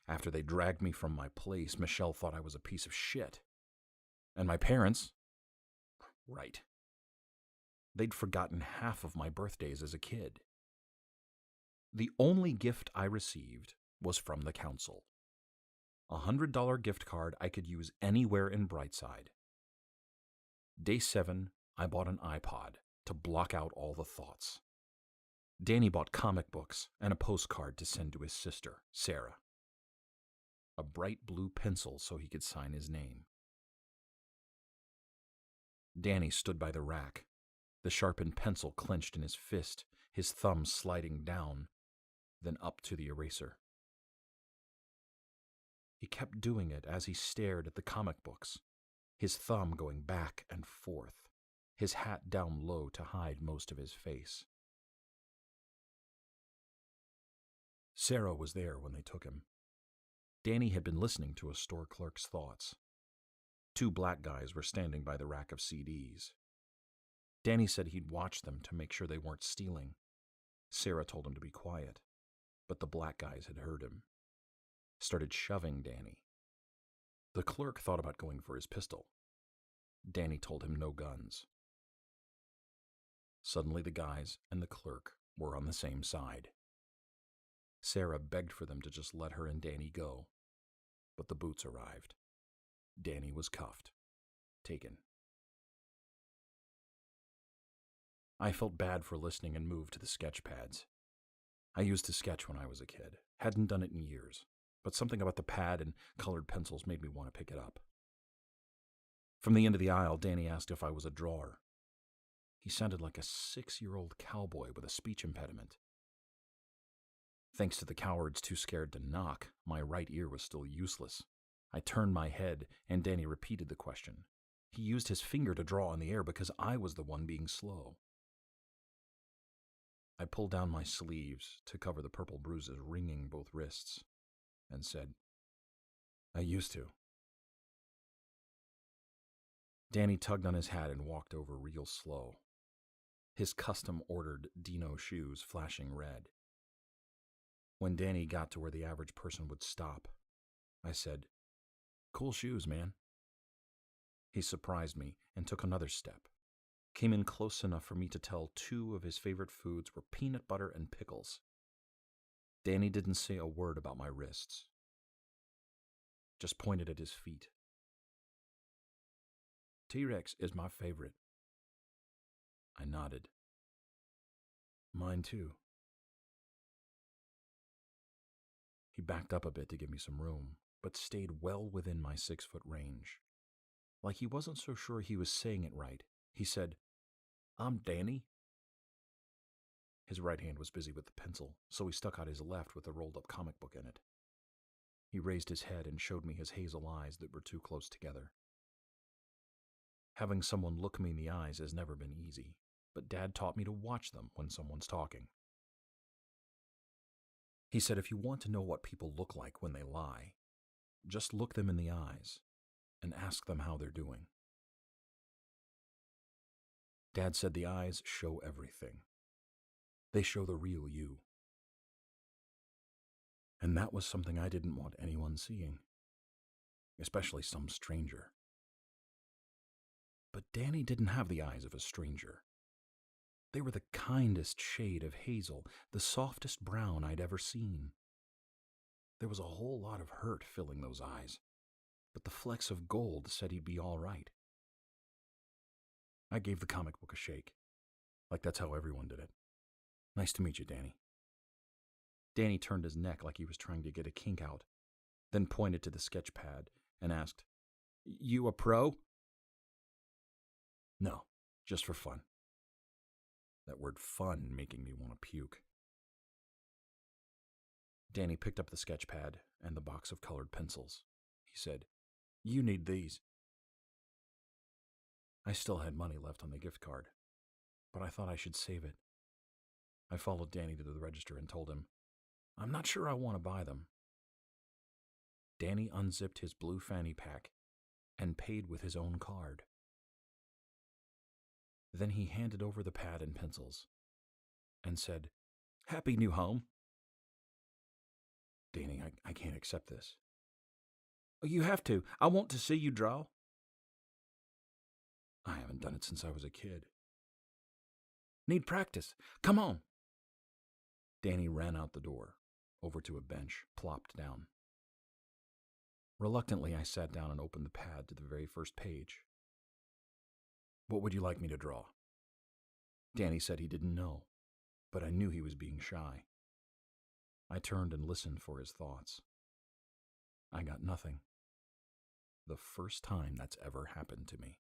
After they dragged me from my place, Michelle thought I was a piece of shit. And my parents... Right. They'd forgotten half of my birthdays as a kid. The only gift I received was from the council. $100 gift card I could use anywhere in Brightside. Day 7, I bought an iPod to block out all the thoughts. Danny bought comic books and a postcard to send to his sister, Sarah. A bright blue pencil so he could sign his name. Danny stood by the rack, the sharpened pencil clenched in his fist, his thumb sliding down, then up to the eraser. He kept doing it as he stared at the comic books, his thumb going back and forth, his hat down low to hide most of his face. Sarah was there when they took him. Danny had been listening to a store clerk's thoughts. 2 black guys were standing by the rack of CDs. Danny said he'd watch them to make sure they weren't stealing. Sarah told him to be quiet, but the black guys had heard him. Started shoving Danny. The clerk thought about going for his pistol. Danny told him no guns. Suddenly the guys and the clerk were on the same side. Sarah begged for them to just let her and Danny go, but the boots arrived. Danny was cuffed, taken. I felt bad for listening and moved to the sketch pads. I used to sketch when I was a kid. Hadn't done it in years, but something about the pad and colored pencils made me want to pick it up. From the end of the aisle, Danny asked if I was a drawer. He sounded like a 6-year-old cowboy with a speech impediment. Thanks to the cowards too scared to knock, my right ear was still useless. I turned my head, and Danny repeated the question. He used his finger to draw in the air because I was the one being slow. I pulled down my sleeves to cover the purple bruises ringing both wrists, and said, "I used to." Danny tugged on his hat and walked over real slow, his custom-ordered Dino shoes flashing red. When Danny got to where the average person would stop, I said, "Cool shoes, man." He surprised me and took another step, came in close enough for me to tell 2 of his favorite foods were peanut butter and pickles. Danny didn't say a word about my wrists, just pointed at his feet. "T-Rex is my favorite." I nodded. "Mine too." He backed up a bit to give me some room, but stayed well within my 6-foot range. Like he wasn't so sure he was saying it right, he said, "I'm Danny." His right hand was busy with the pencil, so he stuck out his left with a rolled-up comic book in it. He raised his head and showed me his hazel eyes that were too close together. Having someone look me in the eyes has never been easy, but Dad taught me to watch them when someone's talking. He said if you want to know what people look like when they lie, just look them in the eyes and ask them how they're doing. Dad said the eyes show everything. They show the real you. And that was something I didn't want anyone seeing, especially some stranger. But Danny didn't have the eyes of a stranger. They were the kindest shade of hazel, the softest brown I'd ever seen. There was a whole lot of hurt filling those eyes, but the flecks of gold said he'd be all right. I gave the comic book a shake, like that's how everyone did it. "Nice to meet you, Danny." Danny turned his neck like he was trying to get a kink out, then pointed to the sketch pad and asked, "You a pro?" "No, just for fun." That word fun making me want to puke. Danny picked up the sketch pad and the box of colored pencils. He said, "You need these." I still had money left on the gift card, but I thought I should save it. I followed Danny to the register and told him, "I'm not sure I want to buy them." Danny unzipped his blue fanny pack and paid with his own card. Then he handed over the pad and pencils and said, "Happy new home." "Danny, I can't accept this." "Oh, you have to. I want to see you draw." "I haven't done it since I was a kid." "Need practice. Come on." Danny ran out the door, over to a bench, plopped down. Reluctantly, I sat down and opened the pad to the very first page. "What would you like me to draw?" Danny said he didn't know, but I knew he was being shy. I turned and listened for his thoughts. I got nothing. The first time that's ever happened to me.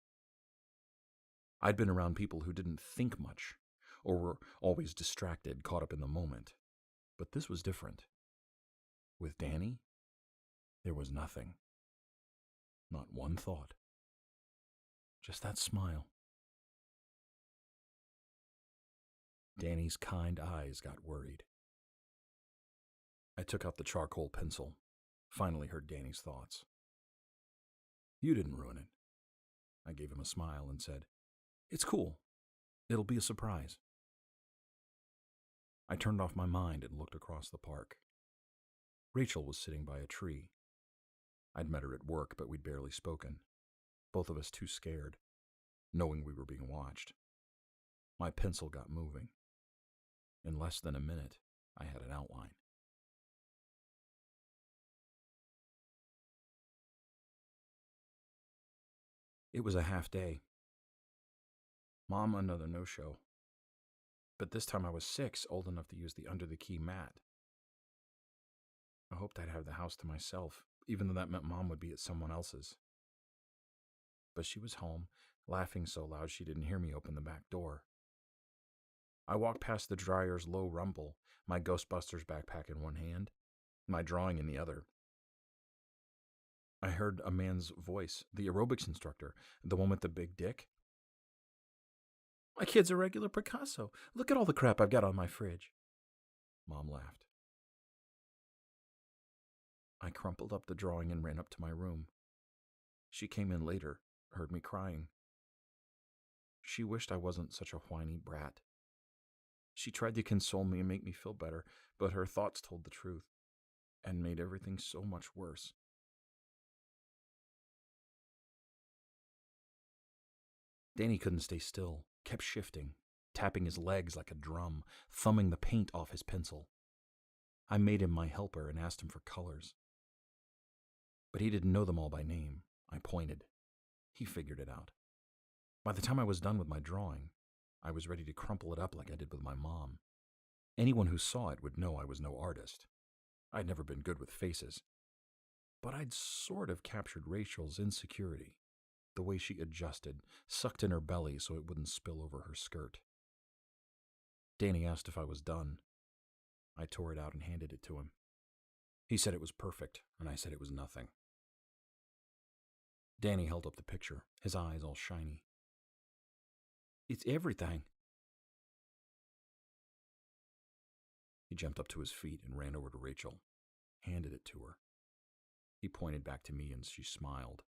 I'd been around people who didn't think much, or were always distracted, caught up in the moment. But this was different. With Danny, there was nothing. Not one thought. Just that smile. Danny's kind eyes got worried. I took out the charcoal pencil, finally heard Danny's thoughts. "You didn't ruin it." I gave him a smile and said, "It's cool. It'll be a surprise." I turned off my mind and looked across the park. Rachel was sitting by a tree. I'd met her at work, but we'd barely spoken, both of us too scared, knowing we were being watched. My pencil got moving. In less than a minute, I had an outline. It was a half day. Mom, another no-show. But this time I was 6, old enough to use the under-the-key mat. I hoped I'd have the house to myself, even though that meant Mom would be at someone else's. But she was home, laughing so loud she didn't hear me open the back door. I walked past the dryer's low rumble, my Ghostbusters backpack in one hand, my drawing in the other. I heard a man's voice, the aerobics instructor, the one with the big dick. "My kid's a regular Picasso. Look at all the crap I've got on my fridge." Mom laughed. I crumpled up the drawing and ran up to my room. She came in later, heard me crying. She wished I wasn't such a whiny brat. She tried to console me and make me feel better, but her thoughts told the truth and made everything so much worse. Danny couldn't stay still, kept shifting, tapping his legs like a drum, thumbing the paint off his pencil. I made him my helper and asked him for colors. But he didn't know them all by name. I pointed. He figured it out. By the time I was done with my drawing, I was ready to crumple it up like I did with my mom. Anyone who saw it would know I was no artist. I'd never been good with faces. But I'd sort of captured Rachel's insecurity, the way she adjusted, sucked in her belly so it wouldn't spill over her skirt. Danny asked if I was done. I tore it out and handed it to him. He said it was perfect, and I said it was nothing. Danny held up the picture, his eyes all shiny. "It's everything." He jumped up to his feet and ran over to Rachel, handed it to her. He pointed back to me and she smiled.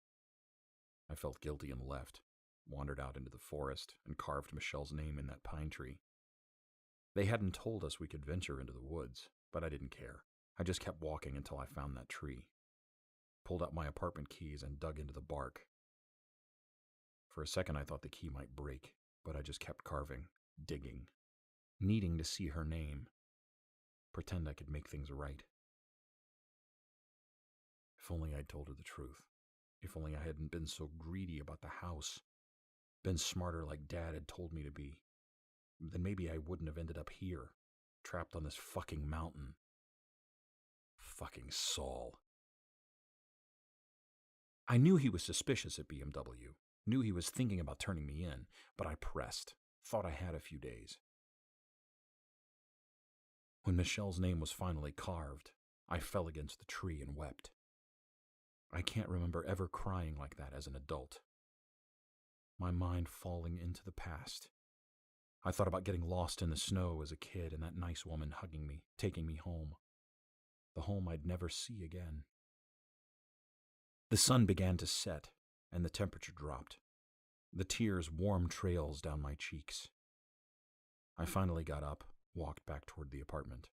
I felt guilty and left, wandered out into the forest, and carved Michelle's name in that pine tree. They hadn't told us we could venture into the woods, but I didn't care. I just kept walking until I found that tree, pulled out my apartment keys and dug into the bark. For a second I thought the key might break, but I just kept carving, digging, needing to see her name, pretend I could make things right. If only I'd told her the truth. If only I hadn't been so greedy about the house, been smarter like Dad had told me to be, then maybe I wouldn't have ended up here, trapped on this fucking mountain. Fucking Saul. I knew he was suspicious at BMW, knew he was thinking about turning me in, but I pressed, thought I had a few days. When Michelle's name was finally carved, I fell against the tree and wept. I can't remember ever crying like that as an adult. My mind falling into the past. I thought about getting lost in the snow as a kid and that nice woman hugging me, taking me home. The home I'd never see again. The sun began to set, and the temperature dropped. The tears warmed trails down my cheeks. I finally got up, walked back toward the apartment.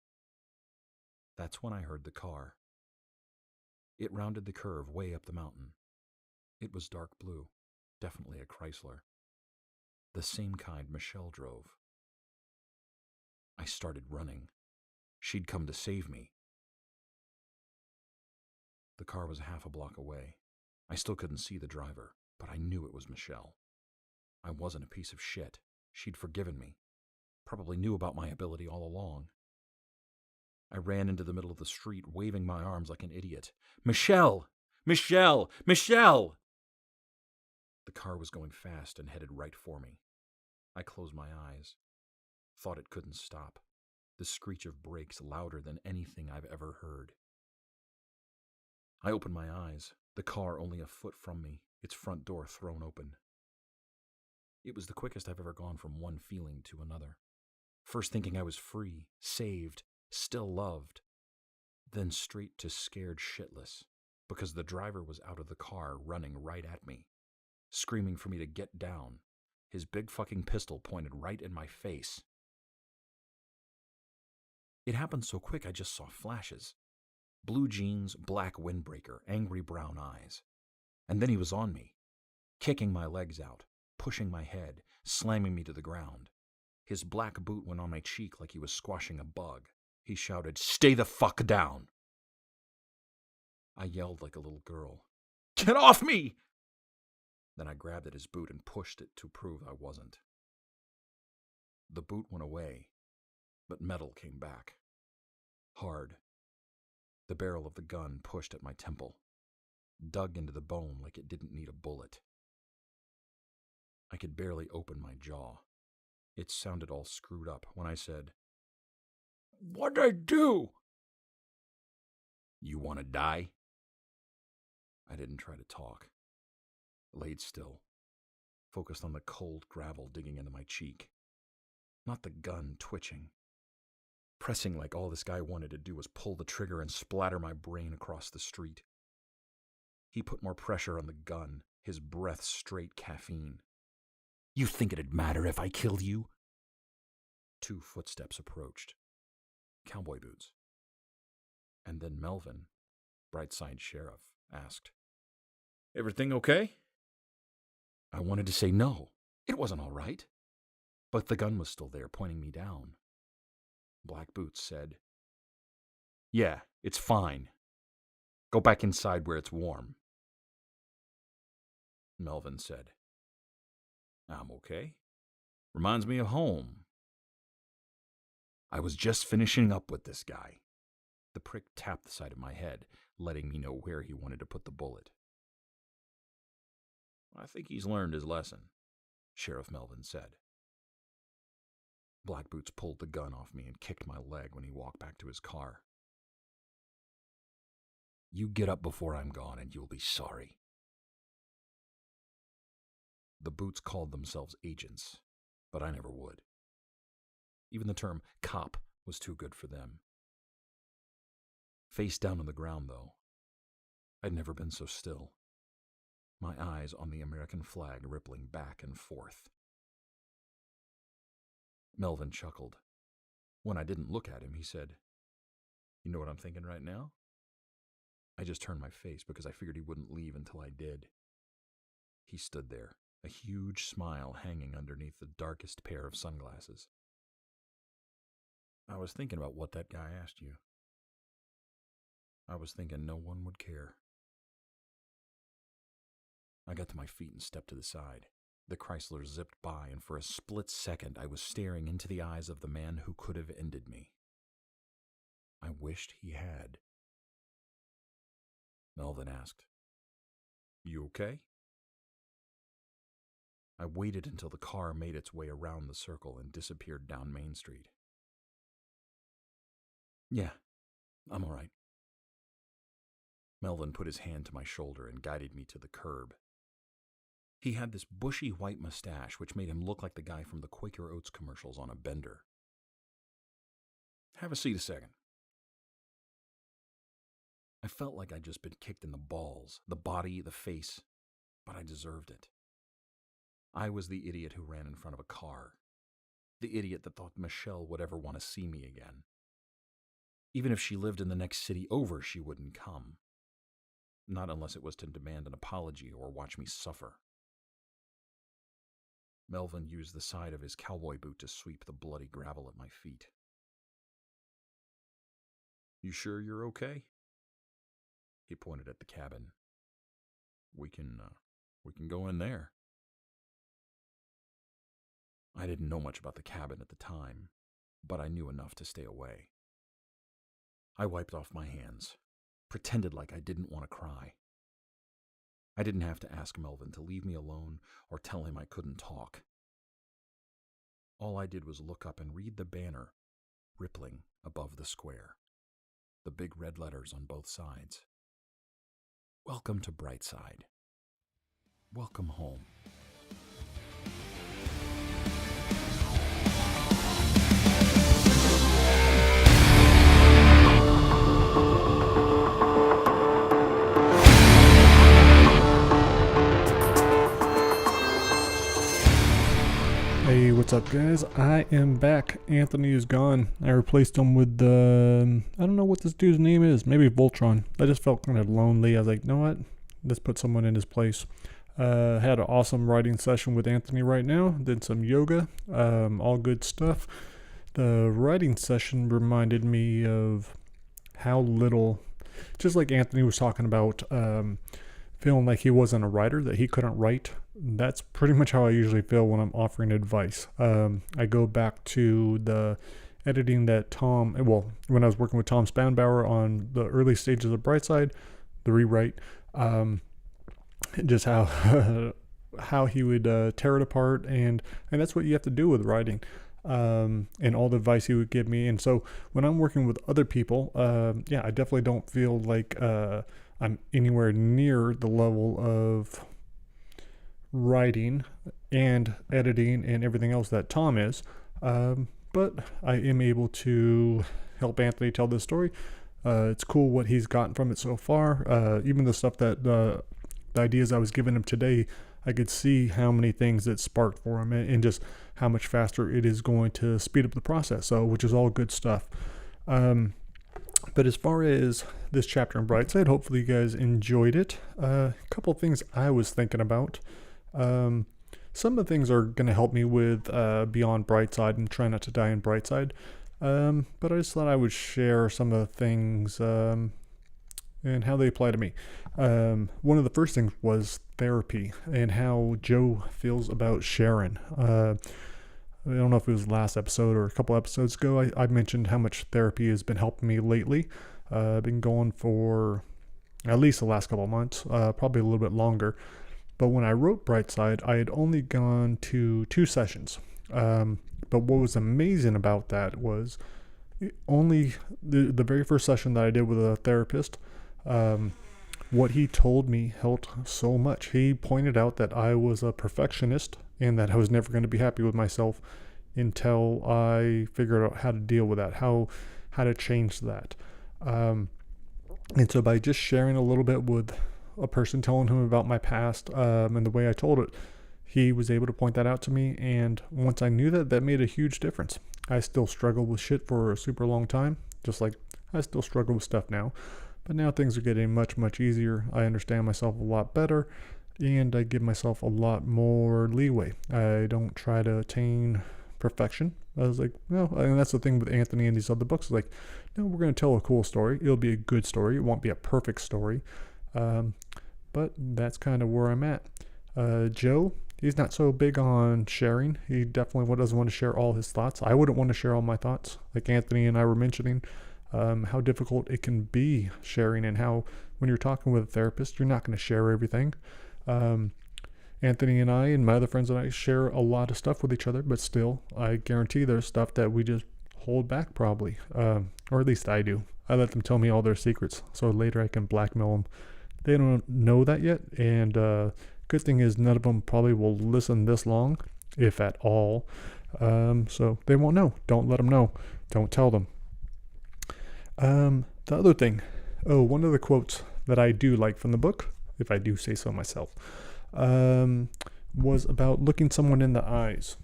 That's when I heard the car. It rounded the curve way up the mountain. It was dark blue, definitely a Chrysler. The same kind Michelle drove. I started running. She'd come to save me. The car was half a block away. I still couldn't see the driver, but I knew it was Michelle. I wasn't a piece of shit. She'd forgiven me. Probably knew about my ability all along. I ran into the middle of the street, waving my arms like an idiot. Michelle! Michelle! Michelle! The car was going fast and headed right for me. I closed my eyes. Thought it couldn't stop. The screech of brakes louder than anything I've ever heard. I opened my eyes, the car only a foot from me, its front door thrown open. It was the quickest I've ever gone from one feeling to another. First thinking I was free, saved, still loved. Then straight to scared shitless, because the driver was out of the car running right at me, screaming for me to get down, his big fucking pistol pointed right in my face. It happened so quick I just saw flashes. Blue jeans, black windbreaker, angry brown eyes. And then he was on me, kicking my legs out, pushing my head, slamming me to the ground. His black boot went on my cheek like he was squashing a bug. He shouted, "Stay the fuck down!" I yelled like a little girl, "Get off me!" Then I grabbed at his boot and pushed it to prove I wasn't. The boot went away, but metal came back. Hard. The barrel of the gun pushed at my temple, dug into the bone like it didn't need a bullet. I could barely open my jaw. It sounded all screwed up when I said, "What'd I do?" "You want to die?" I didn't try to talk. Laid still, focused on the cold gravel digging into my cheek. Not the gun twitching. Pressing like all this guy wanted to do was pull the trigger and splatter my brain across the street. He put more pressure on the gun, his breath straight caffeine. "You think it'd matter if I killed you?" 2 footsteps approached. Cowboy boots. And then Melvin, Brightside Sheriff, asked, "Everything okay?" I wanted to say no, it wasn't all right. But the gun was still there, pointing me down. Black Boots said, "Yeah, it's fine. Go back inside where it's warm." Melvin said, "I'm okay. Reminds me of home." I was just finishing up with this guy. The prick tapped the side of my head, letting me know where he wanted to put the bullet. "I think he's learned his lesson," Sheriff Melvin said. Black Boots pulled the gun off me and kicked my leg when he walked back to his car. "You get up before I'm gone and you'll be sorry." The Boots called themselves agents, but I never would. Even the term cop was too good for them. Face down on the ground, though, I'd never been so still. My eyes on the American flag rippling back and forth. Melvin chuckled. When I didn't look at him, he said, "You know what I'm thinking right now?" I just turned my face because I figured he wouldn't leave until I did. He stood there, a huge smile hanging underneath the darkest pair of sunglasses. "I was thinking about what that guy asked you. I was thinking no one would care." I got to my feet and stepped to the side. The Chrysler zipped by, and for a split second I was staring into the eyes of the man who could have ended me. I wished he had. Melvin asked, "You okay?" I waited until the car made its way around the circle and disappeared down Main Street. "Yeah, I'm all right." Melvin put his hand to my shoulder and guided me to the curb. He had this bushy white mustache which made him look like the guy from the Quaker Oats commercials on a bender. "Have a seat a second." I felt like I'd just been kicked in the balls, the body, the face, but I deserved it. I was the idiot who ran in front of a car. The idiot that thought Michelle would ever want to see me again. Even if she lived in the next city over, she wouldn't come. Not unless it was to demand an apology or watch me suffer. Melvin used the side of his cowboy boot to sweep the bloody gravel at my feet. "You sure you're okay?" He pointed at the cabin. We can go in there. I didn't know much about the cabin at the time, but I knew enough to stay away. I wiped off my hands, pretended like I didn't want to cry. I didn't have to ask Melvin to leave me alone or tell him I couldn't talk. All I did was look up and read the banner rippling above the square, the big red letters on both sides. Welcome to Brightside. Welcome home. Hey, what's up, guys? I am back. Anthony is gone. I replaced him with I don't know what this dude's name is. Maybe Voltron. I just felt kind of lonely. I was like, you know what? Let's put someone in his place. Had an awesome writing session with Anthony right now. Did some yoga. All good stuff. The writing session reminded me of how little, just like Anthony was talking about, feeling like he wasn't a writer, that he couldn't write. That's pretty much how I usually feel when I'm offering advice. I go back to the editing that when I was working with Tom Spanbauer on the early stages of Brightside, the rewrite, just how how he would tear it apart, and that's what you have to do with writing, and all the advice he would give me. And so when I'm working with other people, I definitely don't feel like I'm anywhere near the level of writing and editing and everything else that Tom is, but I am able to help Anthony tell this story. It's cool what he's gotten from it so far. Even the stuff that the ideas I was giving him today, I could see how many things it sparked for him, and just how much faster it is going to speed up the process. So, which is all good stuff. But as far as this chapter in Brightside, hopefully you guys enjoyed it. A couple things I was thinking about. Some of the things are going to help me with Beyond Brightside and Try Not to Die in Brightside. But I just thought I would share some of the things and how they apply to me. One of the first things was therapy and how Joe feels about Sharon. I don't know if it was last episode or a couple episodes ago, I mentioned how much therapy has been helping me lately. I've been going for at least the last couple of months, probably a little bit longer. But when I wrote Brightside, I had only gone to 2 sessions. But what was amazing about that was only the very first session that I did with a therapist, what he told me helped so much. He pointed out that I was a perfectionist and that I was never going to be happy with myself until I figured out how to deal with that, how to change that. And so by just sharing a little bit with a person, telling him about my past and the way I told it, he was able to point that out to me. And once I knew that, that made a huge difference. I still struggled with shit for a super long time, just like I still struggle with stuff now. But now things are getting much, much easier. I understand myself a lot better, and I give myself a lot more leeway. I don't try to attain perfection. I was like, no, and that's the thing with Anthony and these other books. It's like, no, we're going to tell a cool story. It'll be a good story. It won't be a perfect story. But that's kind of where I'm at. Joe, he's not so big on sharing. He definitely doesn't want to share all his thoughts. I wouldn't want to share all my thoughts. Like Anthony and I were mentioning, how difficult it can be sharing, and how when you're talking with a therapist, you're not going to share everything. Anthony and I and my other friends and I share a lot of stuff with each other, but still, I guarantee there's stuff that we just hold back probably, or at least I do. I let them tell me all their secrets, so later I can blackmail them. They don't know that yet, and good thing is none of them probably will listen this long, if at all. So they won't know. Don't let them know. Don't tell them. The other thing, one of the quotes that I do like from the book, if I do say so myself, was about looking someone in the eyes.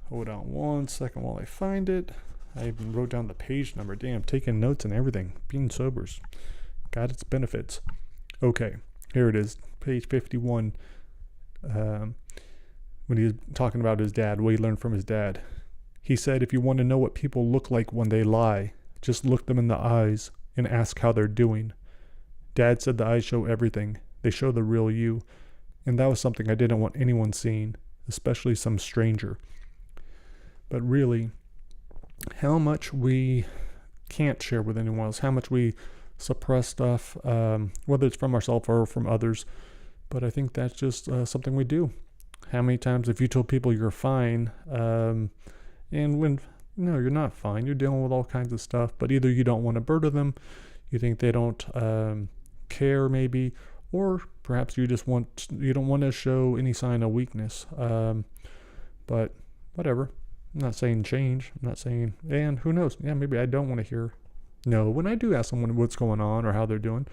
Hold on one second while I find it. I even wrote down the page number. Damn, taking notes and everything. Being sober's got its benefits. Okay, here it is, page 51. When he was talking about his dad, what he learned from his dad. He said, if you want to know what people look like when they lie, just look them in the eyes and ask how they're doing. Dad said the eyes show everything. They show the real you. And that was something I didn't want anyone seeing, especially some stranger. But really, how much we can't share with anyone else, how much we suppress stuff, whether it's from ourselves or from others. But I think that's just something we do. How many times have you told people you're fine, and when, no, you're not fine, you're dealing with all kinds of stuff, but either you don't want to burden them, you think they don't care maybe, or perhaps you don't want to show any sign of weakness. But whatever. I'm not saying change. I'm not saying, and who knows? Yeah, maybe I don't want to hear. No, when I do ask someone what's going on or how they're doing,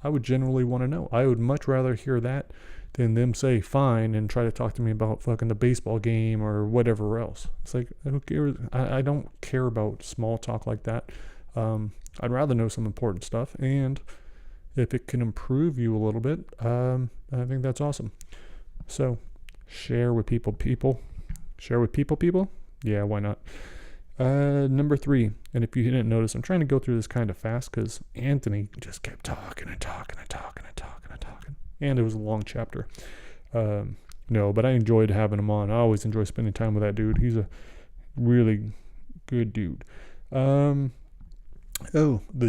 I would generally want to know. I would much rather hear that than them say fine and try to talk to me about fucking the baseball game or whatever else. It's like, who cares? I don't care about small talk like that. I'd rather know some important stuff, and if it can improve you a little bit, I think that's awesome. So, share with people. Share with people. Yeah, why not? Number 3, and if you didn't notice, I'm trying to go through this kind of fast because Anthony just kept talking, and it was a long chapter. No, but I enjoyed having him on. I always enjoy spending time with that dude. He's a really good dude. The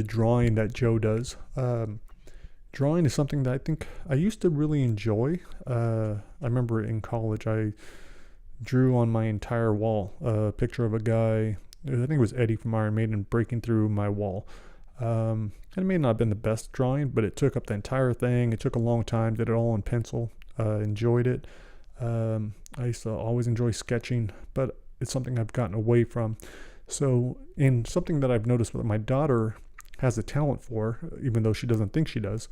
drawing that Joe does. Drawing is something that I think I used to really enjoy. I remember in college I drew on my entire wall a picture of a guy, I think it was Eddie from Iron Maiden, breaking through my wall. And it may not have been the best drawing, but it took up the entire thing. It took a long time, did it all in pencil, enjoyed it. I used to always enjoy sketching, but it's something I've gotten away from. So, in something that I've noticed that my daughter has a talent for, even though she doesn't think she does.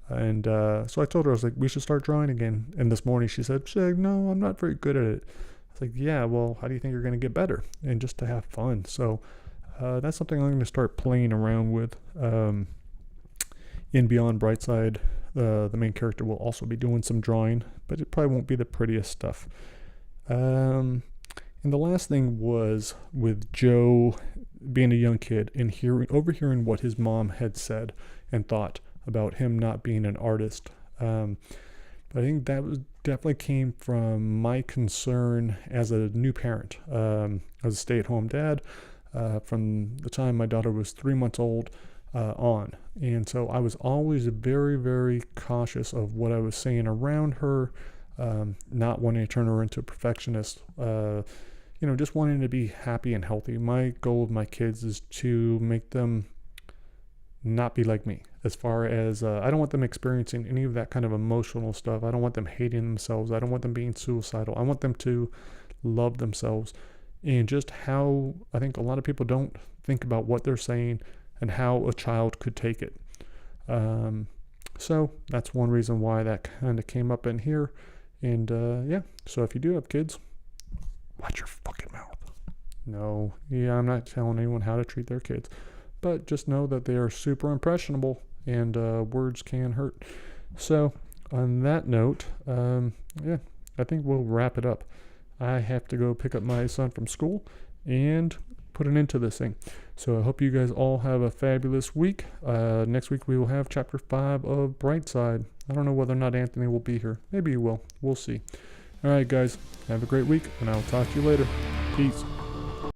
And so I told her, I was like, we should start drawing again. And this morning she's like, no, I'm not very good at it. I was like, yeah, well, how do you think you're going to get better? And just to have fun. So that's something I'm going to start playing around with. In Beyond Brightside, the main character will also be doing some drawing, but it probably won't be the prettiest stuff. And the last thing was with Joe being a young kid and overhearing what his mom had said and thought about him not being an artist. But I think that definitely came from my concern as a new parent, as a stay-at-home dad, from the time my daughter was 3 months old on. And so I was always very, very cautious of what I was saying around her, not wanting to turn her into a perfectionist, just wanting to be happy and healthy. My goal with my kids is to make them not be like me, as far as I don't want them experiencing any of that kind of emotional stuff. I don't want them hating themselves. I don't want them being suicidal. I want them to love themselves, and just how I think a lot of people don't think about what they're saying and how a child could take it. So that's one reason why that kind of came up in here. And so if you do have kids, watch your fucking mouth. No, I'm not telling anyone how to treat their kids. But just know that they are super impressionable, and words can hurt. So, on that note, I think we'll wrap it up. I have to go pick up my son from school and put an end to this thing. So, I hope you guys all have a fabulous week. Next week, we will have Chapter 5 of Brightside. I don't know whether or not Anthony will be here. Maybe he will. We'll see. All right, guys. Have a great week, and I'll talk to you later. Peace.